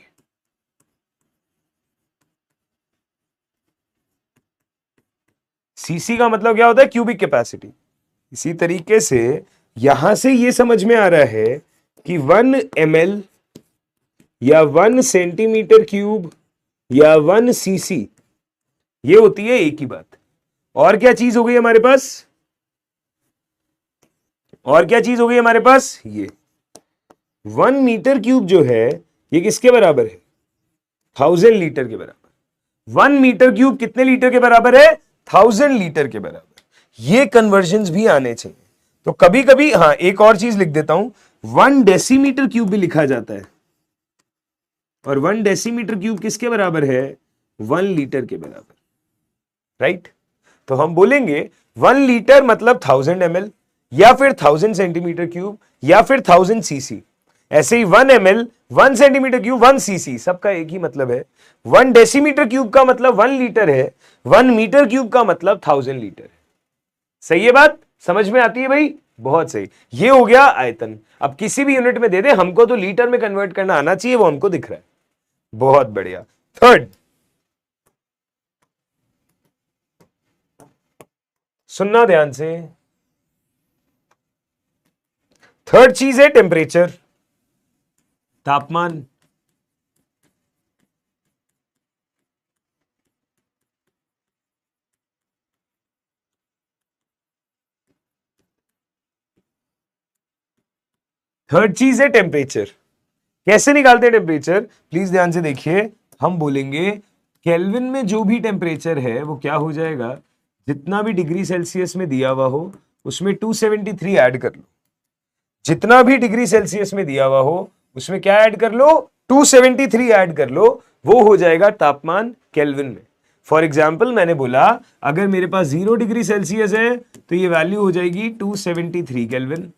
सीसी का मतलब क्या होता है? Cubic capacity. इसी तरीके से यहां से ये समझ में आ रहा है कि 1 ml या 1 सेंटीमीटर क्यूब या 1 सीसी ये होती है एक ही बात। और क्या चीज हो गई हमारे पास? और क्या चीज हो गई हमारे पास? ये 1 मीटर क्यूब जो है ये किसके बराबर है? 1000 लीटर के बराबर। 1 मीटर क्यूब कितने लीटर के बराबर है? 1000 लीटर के बराबर। ये कन्वर्जन्स भी आने चाहिए। तो कभी कभी हाँ एक और चीज लिख देता हूं, 1 डेसीमीटर क्यूब भी लिखा जाता है, और 1 डेसीमीटर क्यूब किसके बराबर है? 1 लीटर के बराबर। राइट? तो हम बोलेंगे 1 लीटर मतलब 1000 ml, या फिर 1000 सेंटीमीटर क्यूब, या फिर 1000 सीसी। ऐसे ही 1 ml, 1 सेंटीमीटर क्यूब, 1 सीसी, सबका एक ही मतलब है। 1 डेसीमीटर क्यूब का मतलब 1 लीटर है, 1 मीटर क्यूब का मतलब 1000 लीटर है। सही है बात? समझ में आती है भाई? बहुत सही। ये हो गया आयतन। अब किसी भी यूनिट में दे दे, हमको तो लीटर में कन्वर्ट करना आना चाहिए, वो हमको दिख रहा है। बहुत बढ़िया। थर्ड, सुनना ध्यान से। थर्ड चीज है टेम्परेचर, तापमान। थर्ड चीज है टेम्परेचर। कैसे निकालते हैं टेम्परेचर? प्लीज ध्यान से देखिए। हम बोलेंगे केल्विन में जो भी टेम्परेचर है वो क्या हो जाएगा? जितना भी डिग्री सेल्सियस में दिया हुआ हो उसमें 273 ऐड कर लो। जितना भी डिग्री सेल्सियस में दिया हुआ हो उसमें क्या ऐड कर लो? 273 ऐड कर लो। वो हो जाएगा तापमान केल्विन में। फॉर एग्जाम्पल मैंने बोला अगर मेरे पास 0 डिग्री सेल्सियस है तो ये वैल्यू हो जाएगी 273 केल्विन।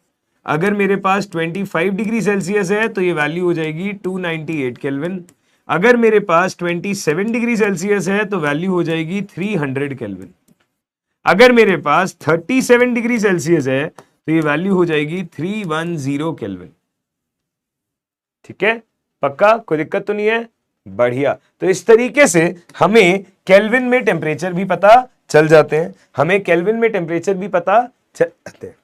अगर मेरे पास 25 डिग्री सेल्सियस है तो ये वैल्यू हो जाएगी 298 केल्विन। अगर मेरे पास 27 डिग्री सेल्सियस है तो वैल्यू हो जाएगी 300 केल्विन। अगर मेरे पास 37 डिग्री सेल्सियस है तो ये वैल्यू हो जाएगी 310 केल्विन। ठीक है? पक्का? कोई दिक्कत तो नहीं है? बढ़िया। तो इस तरीके से हमें केल्विन में टेम्परेचर भी पता चल जाते हैं, हमें केल्विन में टेम्परेचर भी पता चल जाते हैं।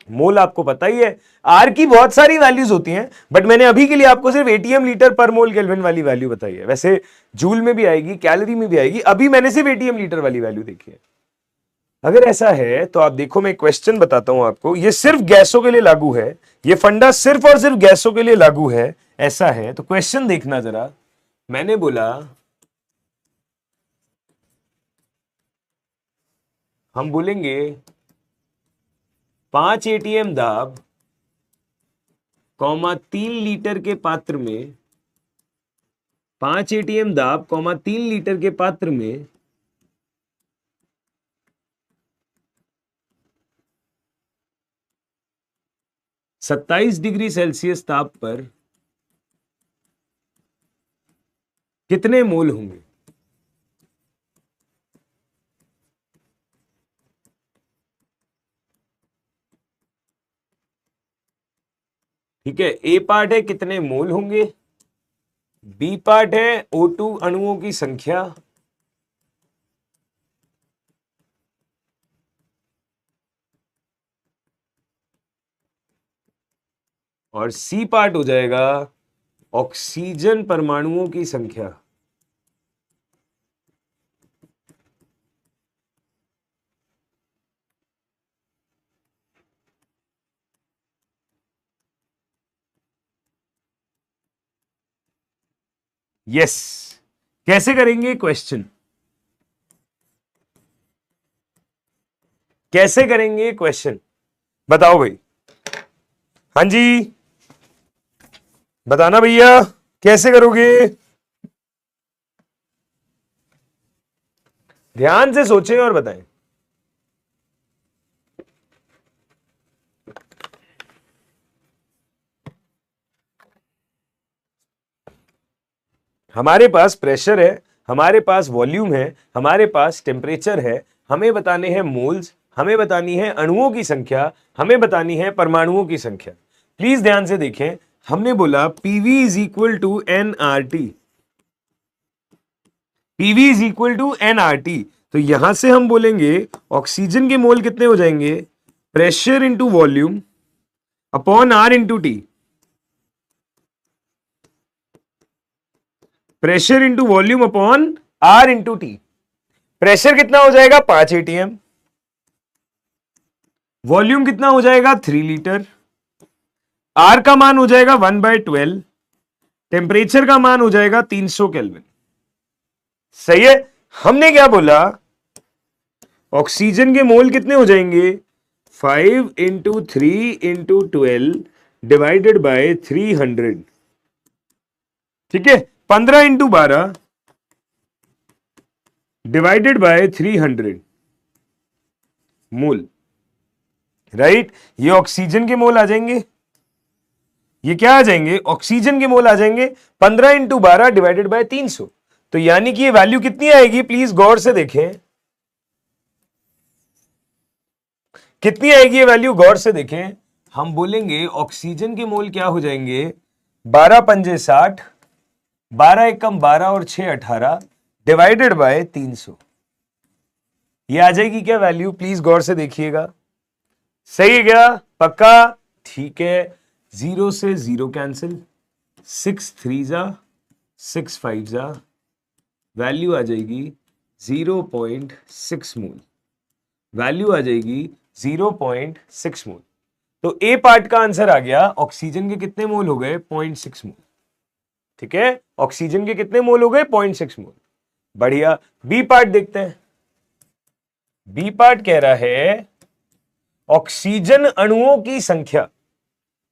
मोल आपको पता ही है, आर की बहुत सारी वैल्यूज होती हैं, बट मैंने अभी के लिए आपको सिर्फ एटीएम लीटर पर मोल केल्विन वाली वैल्यू बताई है। वैसे जूल में भी आएगी, कैलोरी में भी आएगी, अभी मैंने सिर्फ एटीएम लीटर वाली वैल्यू देखी है। अगर ऐसा है तो आप देखो, मैं क्वेश्चन बताता हूं आपको, ये सिर्फ गैसों के लिए लागू है, ये फंडा सिर्फ और सिर्फ गैसों के लिए लागू है। ऐसा है तो क्वेश्चन देखना जरा, मैंने बोला हम बोलेंगे 5 एटीएम दाब कौमा 3 लीटर के पात्र में, 5 एटीएम दाब कौमा 3 लीटर के पात्र में 27 डिग्री सेल्सियस ताप पर कितने मोल होंगे? ठीक है, ए पार्ट है कितने मोल होंगे, बी पार्ट है O2 अणुओं की संख्या, और सी पार्ट हो जाएगा ऑक्सीजन परमाणुओं की संख्या। यस, कैसे करेंगे क्वेश्चन, कैसे करेंगे क्वेश्चन, बताओ भाई। हाँ जी, बताना भैया, कैसे करोगे? ध्यान से सोचें और बताएं। हमारे पास प्रेशर है, हमारे पास वॉल्यूम है, हमारे पास टेम्परेचर है, हमें बताने हैं मोल्स, हमें बतानी है अणुओं की संख्या, हमें बतानी है परमाणुओं की संख्या। प्लीज ध्यान से देखें, हमने बोला PV is equal to nRT, PV is equal to nRT, तो यहां से हम बोलेंगे ऑक्सीजन के मोल कितने हो जाएंगे, pressure into volume upon R into T, pressure into volume upon R into T. Pressure कितना हो जाएगा 5 एटीएम, वॉल्यूम कितना हो जाएगा 3 लीटर, आर का मान हो जाएगा 1/12, टेम्परेचर का मान हो जाएगा 300 केल्विन। सही है, हमने क्या बोला, ऑक्सीजन के मोल कितने हो जाएंगे 5 इंटू 3 इंटू 12 डिवाइडेड बाय 300, ठीक है, 15 into 12 divided by 300 mole, right. ये ऑक्सीजन के मोल आ जाएंगे, ये क्या आ जाएंगे, ऑक्सीजन के मोल आ जाएंगे 15 इंटू 12 डिवाइडेड बाय 300, तो यानी कि ये वैल्यू कितनी आएगी, प्लीज गौर से देखें, कितनी आएगी ये वैल्यू, गौर से देखें। हम बोलेंगे ऑक्सीजन के मोल क्या हो जाएंगे, 12 पंजे 60, 12 एकम 12 और 6 18 डिवाइडेड बाय 300, ये आ जाएगी क्या वैल्यू, प्लीज गौर से देखिएगा। सही है क्या, पक्का, ठीक है। 0 से 0 कैंसिल, 6 3 जा 6 5 जा, वैल्यू आ जाएगी 0.6 मोल, वैल्यू आ जाएगी 0.6 मोल। तो ए पार्ट का आंसर आ गया, ऑक्सीजन के कितने मोल हो गए 0.6 मोल, ठीक है, ऑक्सीजन के कितने मोल हो गए 0.6 मोल, बढ़िया। बी पार्ट देखते हैं, बी पार्ट कह रहा है ऑक्सीजन अणुओं की संख्या,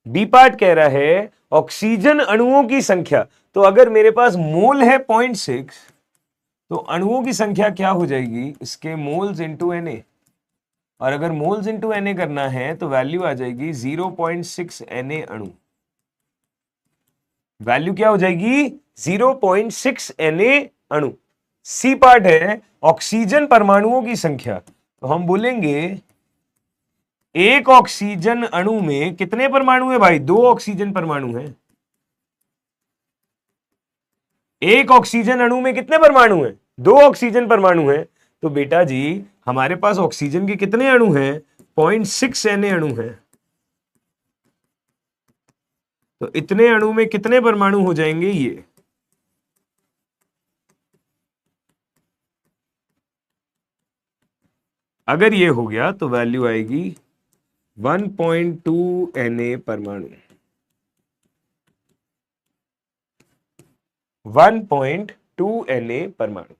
बी पार्ट कह रहा है ऑक्सीजन अणुओं की संख्या, तो अगर मेरे पास मोल है 0.6 तो अणुओं की संख्या क्या हो जाएगी, इसके मोल्स इंटू Na, और अगर मोल्स इंटू Na करना है तो वैल्यू आ जाएगी 0.6 Na अणु, वैल्यू क्या हो जाएगी 0.6 Na अणु। सी पार्ट है ऑक्सीजन परमाणुओं की संख्या, तो हम बोलेंगे एक ऑक्सीजन अणु में कितने परमाणु है भाई, 2 ऑक्सीजन परमाणु हैं, एक ऑक्सीजन अणु में कितने परमाणु हैं, 2 ऑक्सीजन परमाणु हैं, तो बेटा जी हमारे पास ऑक्सीजन के कितने अणु हैं 0.6 Na अणु हैं, तो इतने अणु में कितने परमाणु हो जाएंगे ये? अगर ये हो गया तो वैल्यू आएगी 1.2 Na परमाणु। 1.2 Na परमाणु।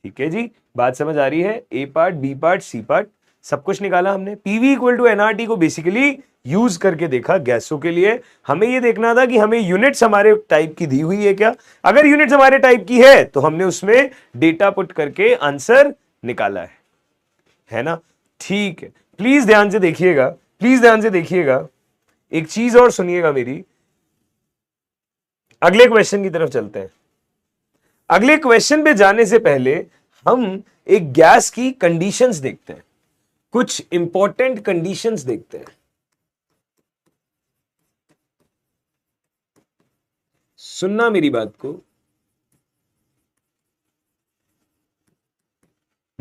ठीक है जी, बात समझ आ रही है? A part, B part, C part सब कुछ निकाला हमने। पीवी इक्वल टू एनआरटी को बेसिकली यूज करके देखा गैसों के लिए। हमें ये देखना था कि हमें यूनिट्स हमारे टाइप की दी हुई है क्या। अगर यूनिट्स हमारे टाइप की है तो हमने उसमें डेटा पुट करके आंसर निकाला है ना? ठीक है, प्लीज ध्यान से देखिएगा, प्लीज ध्यान से देखिएगा। एक चीज और सुनिएगा मेरी। अगले क्वेश्चन की तरफ चलते हैं। अगले क्वेश्चन पे जाने से पहले हम एक गैस की कंडीशंस देखते हैं, कुछ इंपॉर्टेंट कंडीशंस देखते हैं। सुनना मेरी बात को।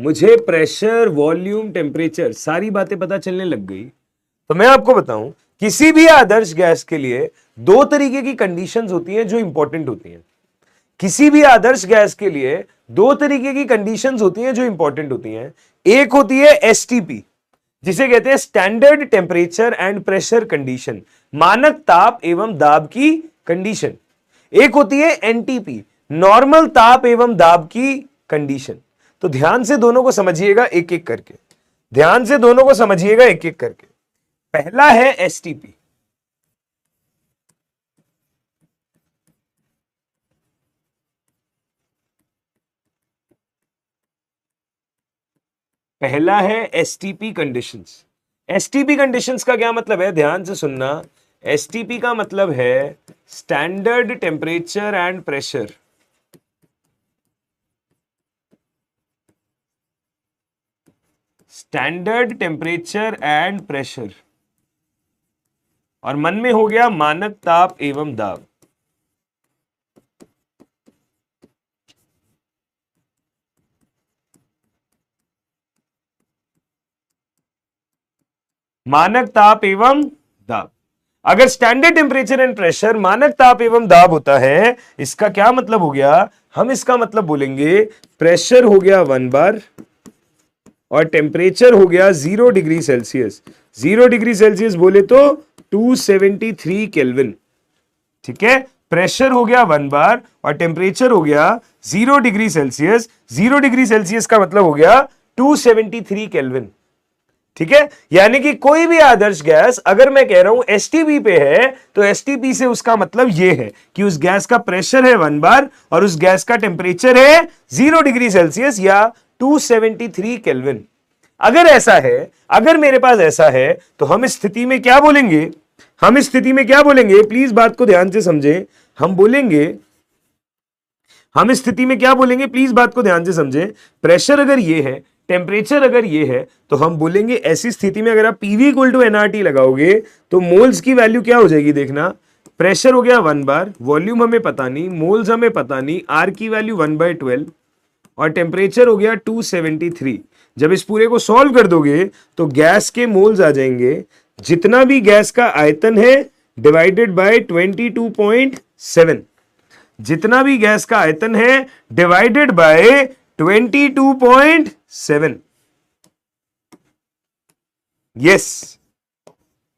मुझे प्रेशर, वॉल्यूम, टेम्परेचर सारी बातें पता चलने लग गई। तो मैं आपको बताऊं, किसी भी आदर्श गैस के लिए दो तरीके की कंडीशंस होती हैं जो इंपॉर्टेंट होती हैं। किसी भी आदर्श गैस के लिए दो तरीके की कंडीशंस होती हैं जो इंपॉर्टेंट होती हैं। एक होती है एसटीपी, जिसे कहते हैं standard temperature and pressure condition, मानक ताप एवं दाब की कंडीशन। एक होती है एनटीपी, नॉर्मल ताप एवं दाब की कंडीशन। तो ध्यान से दोनों को समझिएगा एक एक करके, ध्यान से दोनों को समझिएगा एक एक करके। पहला है एसटीपी। पहला है एसटीपी कंडीशंस। एसटीपी कंडीशंस का क्या मतलब है, ध्यान से सुनना। एसटीपी का मतलब है standard temperature and pressure. Standard temperature and pressure, और मन में हो गया मानक ताप एवं दाब। मानक ताप एवं दाब। अगर स्टैंडर्ड टेम्परेचर एंड प्रेशर मानक ताप एवं दाब होता है, इसका क्या मतलब हो गया? हम इसका मतलब बोलेंगे प्रेशर हो गया 1 बार और टेम्परेचर हो गया 0 डिग्री सेल्सियस। 0 डिग्री सेल्सियस बोले तो 273 केल्विन। ठीक है, प्रेशर हो गया 1 बार और टेम्परेचर हो गया 0 डिग्री सेल्सियस। 0 डिग्री सेल्सियस का मतलब हो गया 273 केल्विन। ठीक है, यानी कि कोई भी आदर्श गैस अगर मैं कह रहा हूं एसटीपी पे है, तो एसटीपी से उसका मतलब यह है कि उस गैस का प्रेशर है 1 बार और उस गैस का टेम्परेचर है 0 डिग्री सेल्सियस या 273 केल्विन। अगर ऐसा है, अगर मेरे पास ऐसा है, तो हम इस स्थिति में क्या बोलेंगे? हम इस स्थिति में क्या बोलेंगे, प्लीज बात को ध्यान से समझें। हम बोलेंगे, हम इस स्थिति में क्या बोलेंगे, प्लीज बात को ध्यान से समझें। प्रेशर अगर ये है, टेम्परेचर अगर ये है, तो हम बोलेंगे ऐसी स्थिति में अगर आप पीवी इक्वल टू एनआरटी लगाओगे तो मोल्स की वैल्यू क्या हो जाएगी, देखना। प्रेशर हो गया 1 बार, वॉल्यूम हमें पता नहीं, मोल्स हमें पता नहीं, आर की वैल्यू 1/12 और टेम्परेचर हो गया 273। जब इस पूरे को सॉल्व कर दोगे तो गैस के मोल्स आ जाएंगे, जितना भी गैस का आयतन है डिवाइडेड बाय 22.7। जितना भी गैस का आयतन है डिवाइडेड बाय 22.7। यस,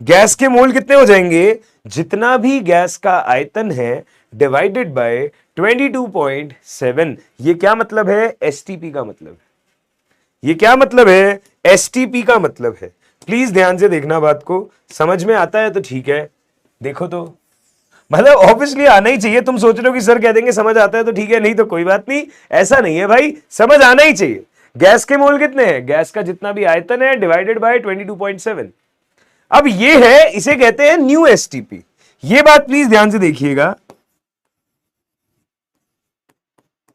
गैस के मोल कितने हो जाएंगे? जितना भी गैस का आयतन है डिवाइडेड बाय 22.7। ये क्या मतलब है? एसटीपी का मतलब है। ये क्या मतलब है? एसटीपी का मतलब है। प्लीज ध्यान से देखना, बात को समझ में आता है तो ठीक है, देखो तो मतलब ऑब्वियसली आना ही चाहिए। तुम सोच रहे हो कि सर कह देंगे समझ आता है तो ठीक है, नहीं तो कोई बात नहीं, ऐसा नहीं है भाई, समझ आना ही चाहिए। गैस के मोल कितने हैं? गैस का जितना भी आयतन है डिवाइडेड बाय 22.7। अब ये है, इसे कहते हैं न्यू एसटीपी। ये बात प्लीज ध्यान से देखिएगा,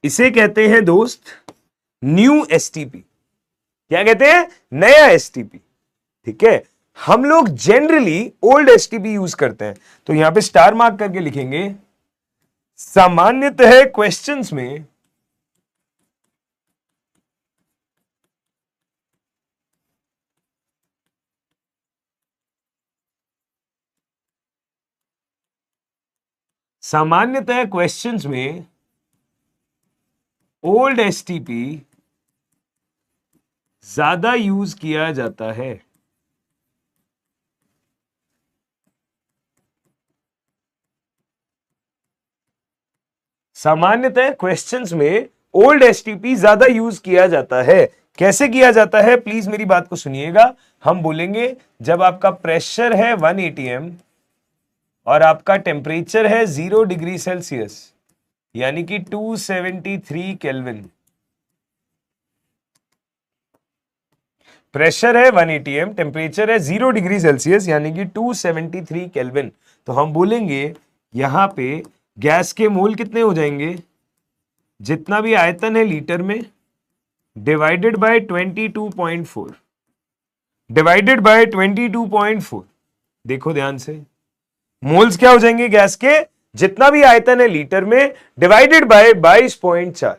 इसे कहते हैं दोस्त न्यू एसटीपी। क्या कहते हैं? नया एसटीपी। ठीक है, हम लोग जनरली ओल्ड एसटीपी यूज करते हैं, तो यहां पे स्टार मार्क करके लिखेंगे। सामान्यतः क्वेश्चंस में सामान्यतः क्वेश्चंस में ओल्ड एसटीपी ज्यादा यूज किया जाता है। सामान्यतः क्वेश्चंस में ओल्ड एसटीपी ज्यादा यूज किया जाता है। कैसे किया जाता है, प्लीज मेरी बात को सुनिएगा। हम बोलेंगे जब आपका प्रेशर है 1 atm और आपका टेम्परेचर है 0 डिग्री सेल्सियस यानी कि 273 केल्विन। प्रेशर है 1 atm, टेम्परेचर है 0 डिग्री सेल्सियस यानी कि 273 केल्विन। तो हम बोलेंगे यहां पे गैस के मोल कितने हो जाएंगे, जितना भी आयतन है लीटर में डिवाइडेड बाय 22.4 डिवाइडेड बाय 22.4। देखो ध्यान से, मोल्स क्या हो जाएंगे गैस के, जितना भी आयतन है लीटर में divided by 22.4।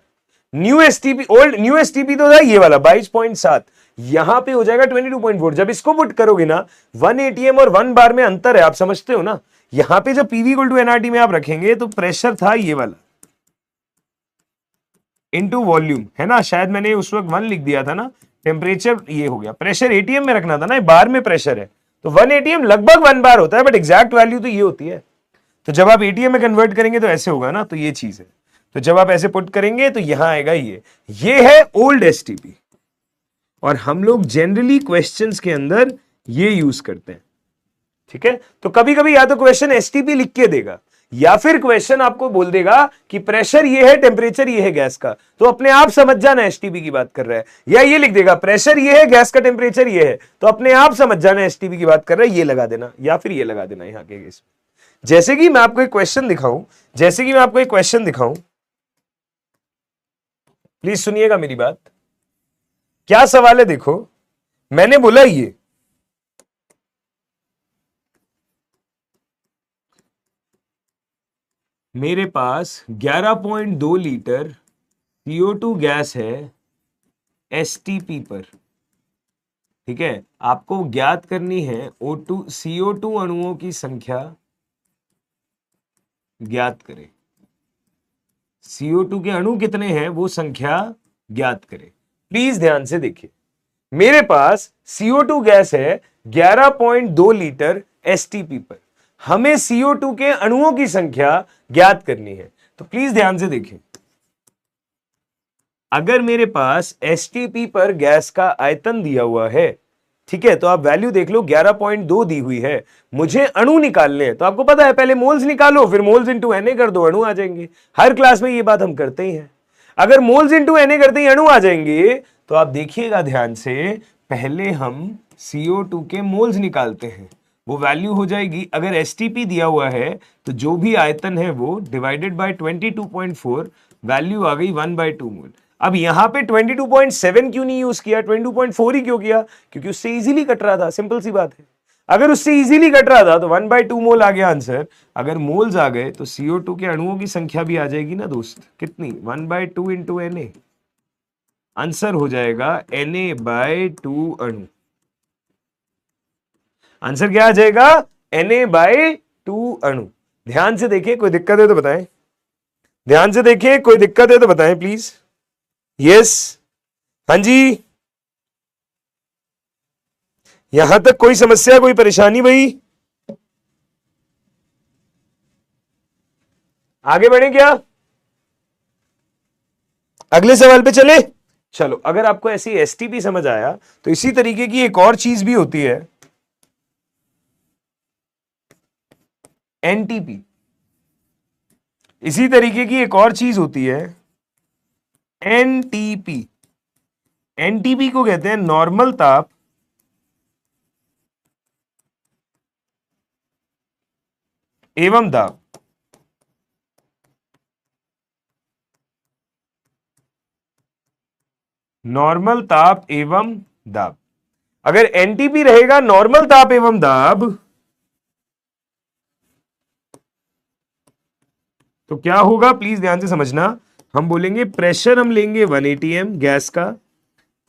New STP, old new STP तो था ये वाला 22.7, यहां पे हो जाएगा 22.4। जब इसको पुट करोगे ना, 1 atm और 1 बार में अंतर है, आप समझते हो ना। यहां पे जब पीवी इक्वल टू एनआरटी में आप रखेंगे तो प्रेशर था ये वाला इनटू वॉल्यूम, है ना। शायद मैंने उस वक्त 1 लिख दिया था ना, टेम्परेचर ये हो गया। प्रेशर एटीएम में रखना था ना, बार में प्रेशर है तो 1 atm लगभग 1 बार होता है, बट एग्जैक्ट वैल्यू तो ये होती है। तो जब आप एटीएम में कन्वर्ट करेंगे तो ऐसे होगा ना, तो ये चीज है। तो जब आप ऐसे पुट करेंगे तो यहां आएगा ये है ओल्ड एसटीपी। और हम लोग जनरली क्वेश्चंस के अंदर ये यूज करते हैं, ठीक है। तो कभी कभी या तो क्वेश्चन एसटीपी लिख के देगा या फिर क्वेश्चन आपको बोल देगा कि प्रेशर ये है, टेम्परेचर ये है गैस का, तो अपने आप समझ जाना एसटीपी की बात कर रहा है। या ये लिख देगा प्रेशर ये है, गैस का टेम्परेचर ये है, तो अपने आप समझ जाना एसटीपी की बात कर रहा है, ये लगा देना या फिर ये लगा देना यहां के केस में। जैसे कि मैं आपको एक क्वेश्चन दिखाऊं, प्लीज सुनिएगा मेरी बात। क्या सवाल है देखो, मैंने बोला ये मेरे पास 11.2 लीटर CO2 गैस है एसटीपी पर, ठीक है। आपको ज्ञात करनी है O2 CO2 अणुओं की संख्या ज्ञात करें। CO2 के अणु कितने हैं वो संख्या ज्ञात करें। प्लीज ध्यान से देखिए, मेरे पास CO2 गैस है 11.2 लीटर एसटीपी पर, हमें CO2 के अणुओं की संख्या ज्ञात करनी है। तो प्लीज ध्यान से देखिए, अगर मेरे पास एसटीपी पर गैस का आयतन दिया हुआ है, ठीक है, तो आप वैल्यू देख लो 11.2 दी हुई है, मुझे अणु निकालने हैं। तो आपको पता है पहले मोल्स निकालो, फिर मोल्स इंटू Na कर दो, अणु आ जाएंगे। हर क्लास में ये बात हम करते ही हैं। अगर मोल्स इंटू Na करते ही अणु आ जाएंगे, तो आप देखिएगा ध्यान से, पहले हम CO2 के मोल्स निकालते हैं, वो वैल्यू हो जाएगी, अगर एसटीपी दिया हुआ है तो जो भी आयतन है वो डिवाइडेड बाय 22.4, वैल्यू आ गई 1/2 मोल। अब यहां पे 22.7 क्यों नहीं यूज किया, 22.4 ही क्यों किया, क्योंकि उससे इजीली कट रहा था, सिंपल सी बात है। अगर उससे इजीली कट रहा था तो 1/2 मोल आ गया आंसर। अगर मोल्स आ गए तो CO2 के अणुओं की संख्या भी आ जाएगी ना दोस्त, कितनी, 1/2 इंटू Na। आंसर हो जाएगा Na/2 अणु। आंसर क्या आ जाएगा, Na/2 अणु। ध्यान से देखिए, कोई दिक्कत है तो बताएं, ध्यान से देखिए, कोई दिक्कत है तो बताएं प्लीज। यस, हाँ जी, यहां तक कोई समस्या, कोई परेशानी भाई? आगे बढ़े क्या, अगले सवाल पे चले? चलो, अगर आपको ऐसी एसटीपी समझ आया तो इसी तरीके की एक और चीज भी होती है, एनटीपी। इसी तरीके की एक और चीज होती है एनटीपी। एनटीपी को कहते हैं नॉर्मल ताप एवं दाब। नॉर्मल ताप एवं दाब। अगर एनटीपी रहेगा नॉर्मल ताप एवं दाब, तो क्या होगा, प्लीज ध्यान से समझना। हम बोलेंगे प्रेशर हम लेंगे 1 atm गैस का,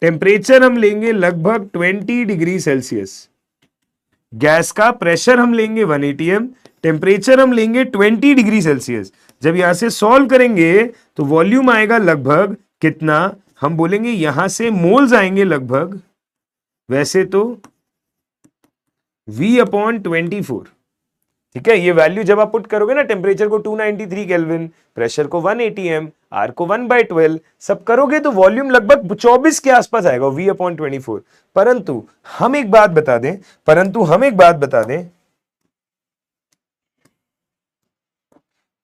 टेम्परेचर हम लेंगे लगभग 20 डिग्री सेल्सियस। गैस का प्रेशर हम लेंगे 1 atm, टेम्परेचर हम लेंगे 20 डिग्री सेल्सियस। जब यहां से सॉल्व करेंगे तो वॉल्यूम आएगा लगभग कितना, हम बोलेंगे यहां से मोल्स आएंगे लगभग, वैसे तो V/24। ठीक है, ये वैल्यू जब आप पुट करोगे ना, टेम्परेचर को 293 केल्विन, प्रेशर को 180 एम, आर को 1/12, सब करोगे तो वॉल्यूम लगभग 24 के आसपास आएगा, V/24। परंतु हम एक बात बता दें,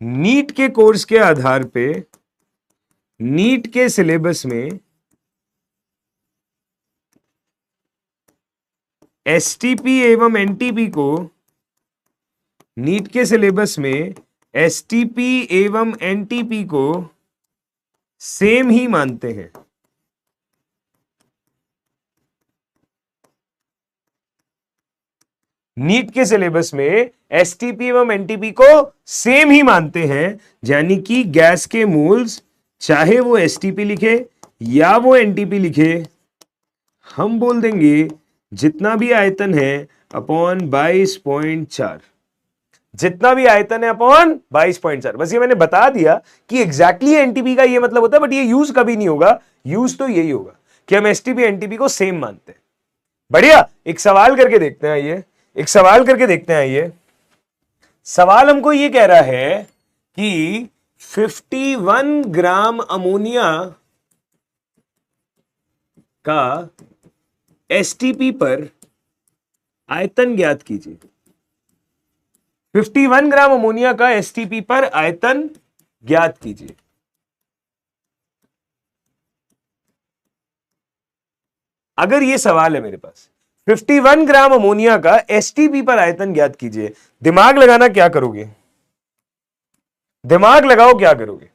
नीट के कोर्स के आधार पे, नीट के सिलेबस में एसटीपी एवं एनटीपी को, नीट के सिलेबस में एसटीपी एवं एनटीपी को सेम ही मानते हैं। नीट के सिलेबस में एसटीपी एवं एनटीपी को सेम ही मानते हैं, यानी कि गैस के मोल्स चाहे वो एसटीपी लिखे या वो एनटीपी लिखे, हम बोल देंगे जितना भी आयतन है अपॉन 22.4, जितना भी आयतन है अपॉन 22.4। बस ये मैंने बता दिया कि एग्जैक्टली एनटीपी का ये मतलब होता है, बट ये यूज कभी नहीं होगा। यूज तो यही होगा कि हम एसटीपी एनटीपी को सेम मानते हैं। बढ़िया, एक सवाल करके देखते हैं। ये सवाल हमको ये कह रहा है कि 51 ग्राम अमोनिया का एसटीपी पर आयतन ज्ञात कीजिए। 51 ग्राम अमोनिया का एसटीपी पर आयतन ज्ञात कीजिए। अगर ये सवाल है मेरे पास, 51 ग्राम अमोनिया का एसटीपी पर आयतन ज्ञात कीजिए, दिमाग लगाना, क्या करोगे? दिमाग लगाओ, क्या करोगे?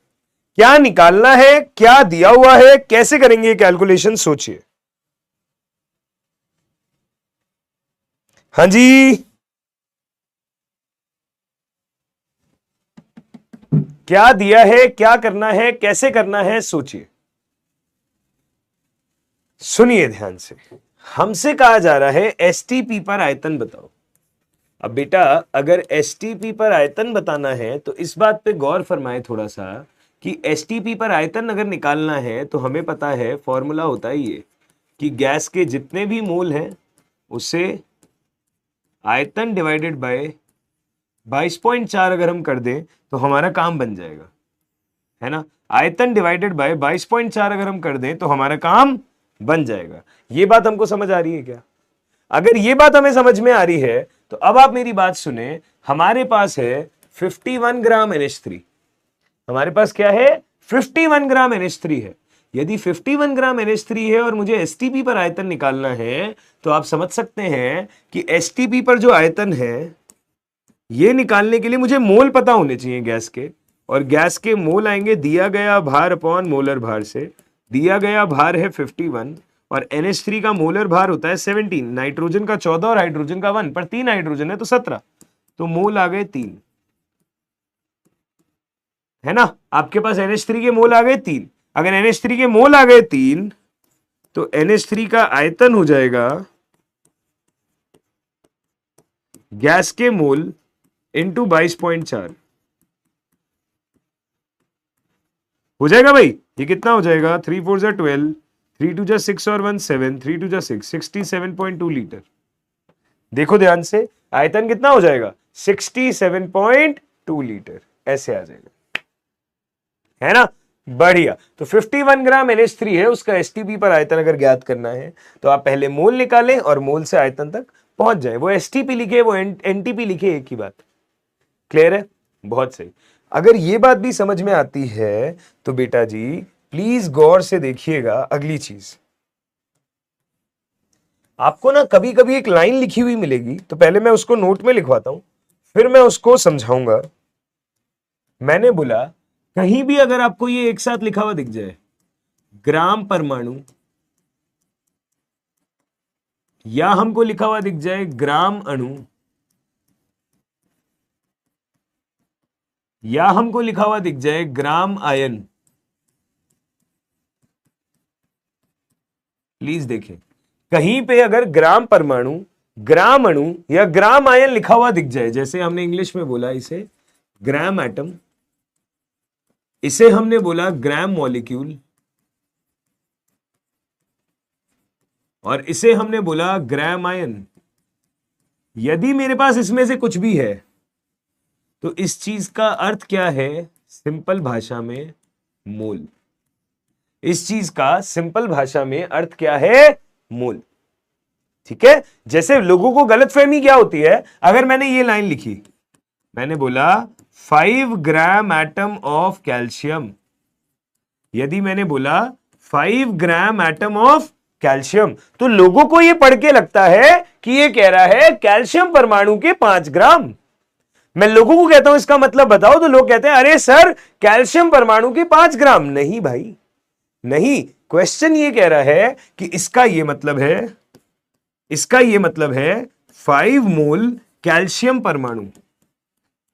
क्या निकालना है, क्या दिया हुआ है, कैसे करेंगे कैलकुलेशन, सोचिए। हाँ जी, क्या दिया है, क्या करना है, कैसे करना है, सोचिए। सुनिए ध्यान से, हमसे कहा जा रहा है एसटीपी पर आयतन बताओ। अब बेटा, अगर एसटीपी पर आयतन बताना है तो इस बात पे गौर फरमाए थोड़ा सा कि एसटीपी पर आयतन अगर निकालना है तो हमें पता है फॉर्मूला होता है ये कि गैस के जितने भी मोल हैं उसे आयतन डिवाइडेड बाय 22.4 अगर हम कर दें तो हमारा काम बन जाएगा, है ना। आयतन डिवाइडेड बाय 22.4 अगर हम कर दें तो हमारा काम बन जाएगा। ये बात हमको समझ आ रही है क्या? अगर ये बात हमें समझ में आ रही है तो अब आप मेरी बात सुने। हमारे पास है 51 ग्राम NH3। हमारे पास क्या है? 51 ग्राम NH3 है। यदि 51 ग्राम NH3 है और मुझे एसटीपी पर आयतन निकालना है तो आप समझ सकते हैं कि एसटीपी पर जो आयतन है ये निकालने के लिए मुझे मोल पता होने चाहिए गैस के, और गैस के मोल आएंगे दिया गया भार अपॉन मोलर भार से। दिया गया भार है 51 और NH3 का मोलर भार होता है 17, नाइट्रोजन का 14 और हाइड्रोजन का 1, पर 3 हाइड्रोजन है तो 17, तो मोल आ गए 3, है ना। आपके पास NH3 के मोल आ गए 3। अगर NH3 के मोल आ गए 3 तो NH3 का आयतन हो जाएगा गैस के मोल इंटू 22.4 हो जाएगा भाई। ये कितना हो जाएगा? 3 4 जा 12, 3 2 जा 6 और 1 7, 3 2 जा 6, 67.2 लीटर। देखो ध्यान से, आयतन कितना हो जाएगा? 67.2 लीटर, ऐसे आ जाएगा, है ना। बढ़िया। तो 51 ग्राम NH3 है, उसका एसटीपी पर आयतन अगर ज्ञात करना है तो आप पहले मोल निकालें और मोल से आयतन तक पहुंच जाए। वो एसटीपी लिखे, वो एनटीपी लिखे, एक ही बात। क्लियर है? बहुत सही। अगर ये बात भी समझ में आती है तो बेटा जी प्लीज गौर से देखिएगा अगली चीज। आपको ना कभी कभी एक लाइन लिखी हुई मिलेगी, तो पहले मैं उसको नोट में लिखवाता हूं, फिर मैं उसको समझाऊंगा। मैंने बोला कहीं भी अगर आपको ये एक साथ लिखा हुआ दिख जाए, ग्राम परमाणु, या हमको लिखा हुआ दिख जाए ग्राम अणु, या हमको लिखा हुआ दिख जाए ग्राम आयन, प्लीज देखें, कहीं पे अगर ग्राम परमाणु ग्राम अणु या ग्राम आयन लिखा हुआ दिख जाए, जैसे हमने इंग्लिश में बोला इसे ग्राम एटम, इसे हमने बोला ग्राम मॉलिक्यूल, और इसे हमने बोला ग्राम आयन। यदि मेरे पास इसमें से कुछ भी है तो इस चीज का अर्थ क्या है? सिंपल भाषा में मोल। इस चीज का सिंपल भाषा में अर्थ क्या है? मोल। ठीक है, जैसे लोगों को गलतफहमी क्या होती है, अगर मैंने ये लाइन लिखी, मैंने बोला 5 ग्राम एटम ऑफ कैल्शियम, यदि मैंने बोला 5 ग्राम एटम ऑफ कैल्शियम, तो लोगों को यह पढ़ के लगता है कि यह कह रहा है कैल्शियम परमाणु के 5 ग्राम। मैं लोगों को कहता हूं इसका मतलब बताओ, तो लोग कहते हैं अरे सर कैल्शियम परमाणु के 5 ग्राम। नहीं भाई, नहीं, क्वेश्चन ये कह रहा है कि इसका ये मतलब है, इसका ये मतलब है 5 मोल कैल्शियम परमाणु।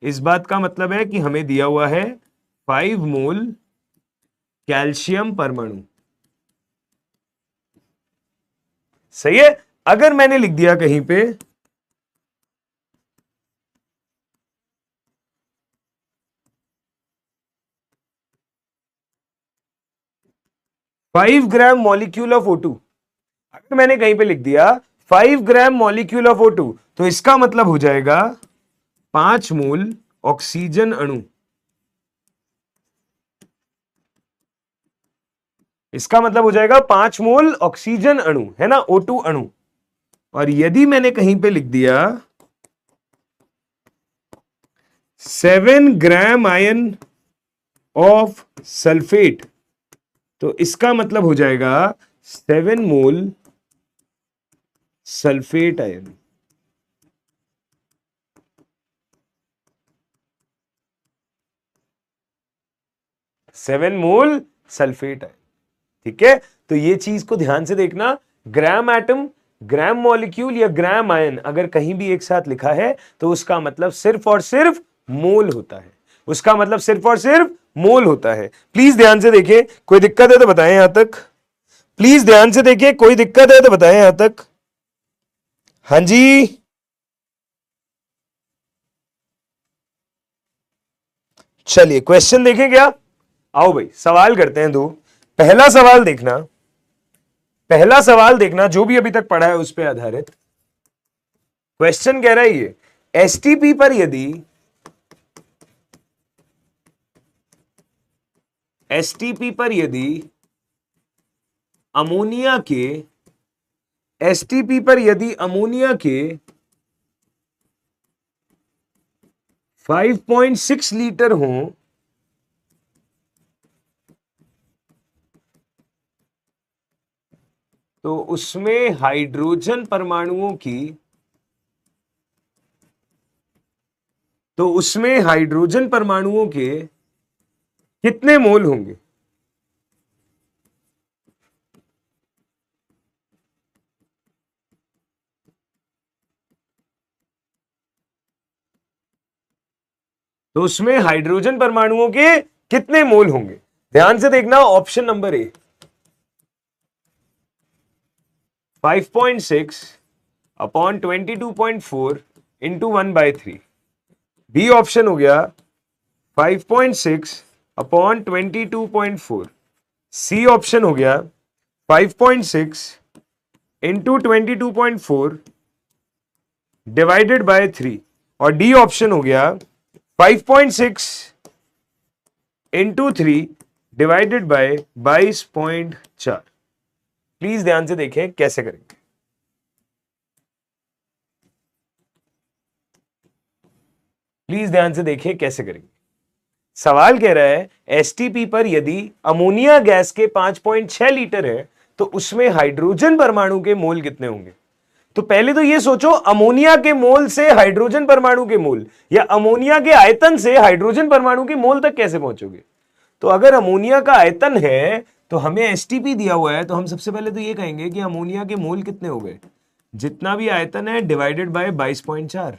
इस बात का मतलब है कि हमें दिया हुआ है 5 मोल कैल्शियम परमाणु। सही है। अगर मैंने लिख दिया कहीं पे 5 ग्राम मॉलिक्यूल ऑफ O2, अगर मैंने कहीं पे लिख दिया 5 ग्राम मॉलिक्यूल ऑफ O2, तो इसका मतलब हो जाएगा 5 मोल ऑक्सीजन अणु। इसका मतलब हो जाएगा 5 मोल ऑक्सीजन अणु, है ना, O2 अणु। और यदि मैंने कहीं पे लिख दिया 7 ग्राम आयन ऑफ सल्फेट, तो इसका मतलब हो जाएगा 7 mole sulphate ion. Seven mole sulphate ion. ठीक है, तो ये चीज को ध्यान से देखना, ग्राम एटम, ग्राम मॉलिक्यूल या ग्राम आयन अगर कहीं भी एक साथ लिखा है तो उसका मतलब सिर्फ और सिर्फ मोल होता है, उसका मतलब सिर्फ और सिर्फ मोल होता है। प्लीज ध्यान से देखिए, कोई दिक्कत है तो बताएं यहां तक। प्लीज ध्यान से देखिए, कोई दिक्कत है तो बताएं यहां तक। हाँ जी, चलिए क्वेश्चन देखें क्या। आओ भाई सवाल करते हैं दो। पहला सवाल देखना, पहला सवाल देखना, जो भी अभी तक पढ़ा है उस पर आधारित क्वेश्चन कह रहा है ये, एसटीपी पर यदि एसटीपी पर यदि अमोनिया के एसटीपी पर यदि अमोनिया के 5.6 लीटर हों तो उसमें हाइड्रोजन परमाणुओं की के कितने मोल होंगे? तो उसमें हाइड्रोजन परमाणुओं के कितने मोल होंगे? ध्यान से देखना, option number A 5.6 upon 22.4 into 1/3, B option हो गया 5.6 अपॉन 22.4, सी ऑप्शन हो गया 5.6 इंटू 22.4 डिवाइडेड बाय 3, और डी ऑप्शन हो गया 5.6 इंटू 3 डिवाइडेड बाय 22.4। प्लीज ध्यान से देखें कैसे करेंगे। प्लीज ध्यान से देखें कैसे करेंगे। सवाल कह रहा है एसटीपी पर यदि अमोनिया गैस के 5.6 लीटर है तो उसमें हाइड्रोजन परमाणु के मोल कितने होंगे? तो पहले तो ये सोचो, अमोनिया के मोल से हाइड्रोजन परमाणु के मोल, या अमोनिया के आयतन से हाइड्रोजन परमाणु के मोल तक कैसे पहुंचोगे? तो अगर अमोनिया का आयतन है तो हमें एसटीपी दिया हुआ है, तो हम सबसे पहले तो ये कहेंगे कि अमोनिया के मोल कितने हो गए, जितना भी आयतन है डिवाइडेड बाय 22.4,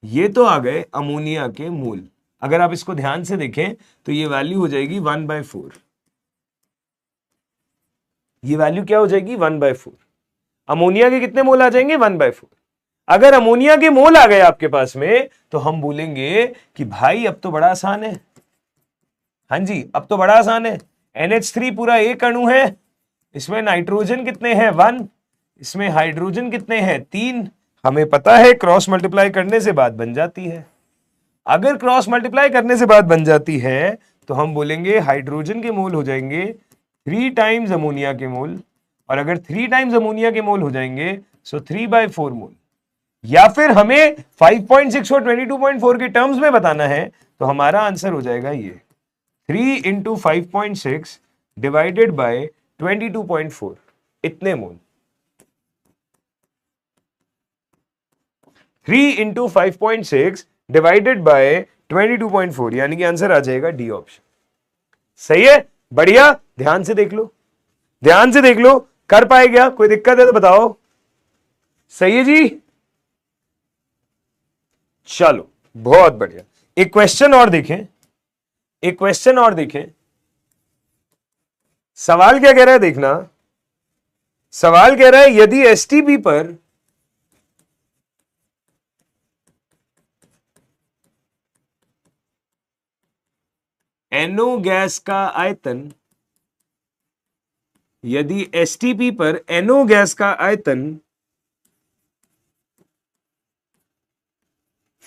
ये तो आ गए अमोनिया के मोल। अगर आप इसको ध्यान से देखें तो ये वैल्यू हो जाएगी 1/4। ये वैल्यू क्या हो जाएगी? 1/4। अमोनिया के कितने मोल आ जाएंगे 1/4। अगर अमोनिया के मोल आ गए आपके पास में तो हम बोलेंगे कि भाई अब तो बड़ा आसान है। हाँ जी, अब तो बड़ा आसान है। NH3 पूरा एक अणु है, इसमें नाइट्रोजन कितने हैं 1, इसमें हाइड्रोजन कितने हैं 3। हमें पता है क्रॉस मल्टीप्लाई करने से बात बन जाती है। अगर क्रॉस मल्टीप्लाई करने से बात बन जाती है तो हम बोलेंगे हाइड्रोजन के मोल हो जाएंगे 3 टाइम्स अमोनिया के मोल, और अगर 3 टाइम्स अमोनिया के मोल हो जाएंगे सो 3/4 मोल। या फिर हमें 5.6 और 22.4 के टर्म्स में बताना है तो हमारा आंसर हो जाएगा ये 3 इंटू 5.6 डिवाइडेड बाय 22.4, इतने मोल। 3 इंटू 5.6 डिवाइडेड बाय 22.4, यानी कि आंसर आ जाएगा डी ऑप्शन। सही है, बढ़िया। ध्यान से देख लो, ध्यान से देख लो, कर पाए क्या? कोई दिक्कत है तो बताओ। सही है जी, चलो बहुत बढ़िया। एक क्वेश्चन और देखें, एक क्वेश्चन और देखें। सवाल क्या कह रहा है देखना। सवाल कह रहा है यदि एसटीपी पर NO गैस का आयतन, यदि एसटीपी पर NO गैस का आयतन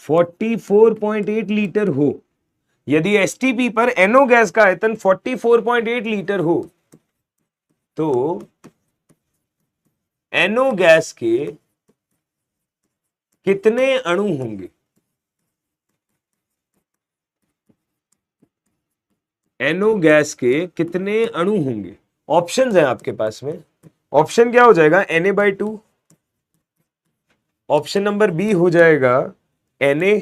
44.8 लीटर हो, यदि एसटीपी पर NO गैस का आयतन 44.8 लीटर हो तो NO गैस के कितने अणु होंगे? NO गैस के कितने अणु होंगे? ऑप्शंस हैं आपके पास में। ऑप्शन क्या हो जाएगा? Na/2, ऑप्शन नंबर बी हो जाएगा Na,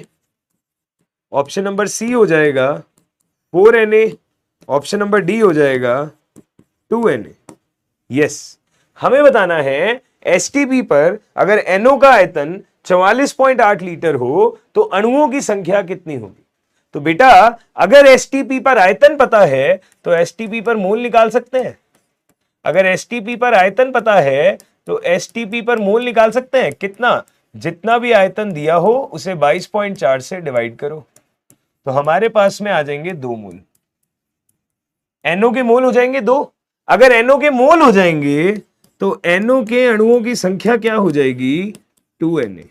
ऑप्शन नंबर सी हो जाएगा 4Na, ऑप्शन नंबर डी हो जाएगा 2Na। यस, हमें बताना है एसटीपी पर अगर NO का आयतन 44.8 लीटर हो तो अणुओं की संख्या कितनी होगी। तो बेटा अगर एसटीपी पर आयतन पता है तो एसटीपी पर मोल निकाल सकते हैं। अगर एसटीपी पर आयतन पता है तो एसटीपी पर मोल निकाल सकते हैं। कितना? जितना भी आयतन दिया हो उसे 22.4 से डिवाइड करो तो हमारे पास में आ जाएंगे 2 मोल। NO के मोल हो जाएंगे 2। अगर NO के मोल हो जाएंगे तो NO के अणुओं की संख्या क्या हो जाएगी? 2Na।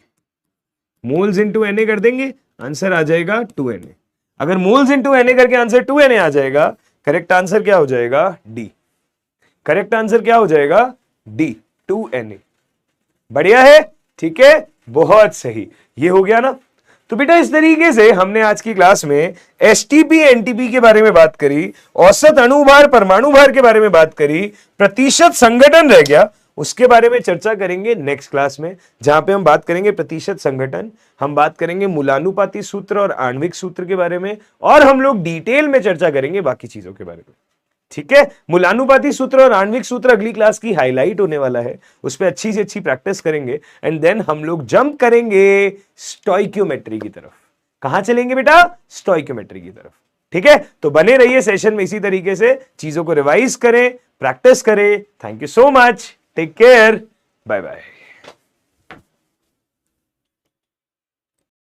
मोल्स इंटू Na कर देंगे, आंसर आ जाएगा 2Na। अगर मोल्स इंटू Na करके आंसर 2Na आ जाएगा, करेक्ट आंसर क्या हो जाएगा? डी। करेक्ट आंसर क्या हो जाएगा? D, 2Na। बढ़िया है, ठीक है, बहुत सही। ये हो गया ना। तो बेटा इस तरीके से हमने आज की क्लास में एसटीपी एनटीपी के बारे में बात करी, औसत अणु भार परमाणु भार के बारे में बात करी, प्रतिशत संगठन रह गया, उसके बारे में चर्चा करेंगे नेक्स्ट क्लास में, जहां पे हम बात करेंगे प्रतिशत संगठन, हम बात करेंगे मूलानुपाती सूत्र और आणविक सूत्र के बारे में, और हम लोग डिटेल में चर्चा करेंगे बाकी चीजों के बारे में। ठीक है, मूलानुपाती सूत्र और आणविक सूत्र अगली क्लास की हाईलाइट होने वाला है, उस पर अच्छी से अच्छी प्रैक्टिस करेंगे एंड देन हम लोग जंप करेंगे स्टोइकियोमेट्री की तरफ। कहां चलेंगे बेटा? स्टोइकियोमेट्री की तरफ। ठीक है, तो बने रहिए सेशन में, इसी तरीके से चीजों को रिवाइज करें, प्रैक्टिस करें। Thank you so much, take care, bye bye.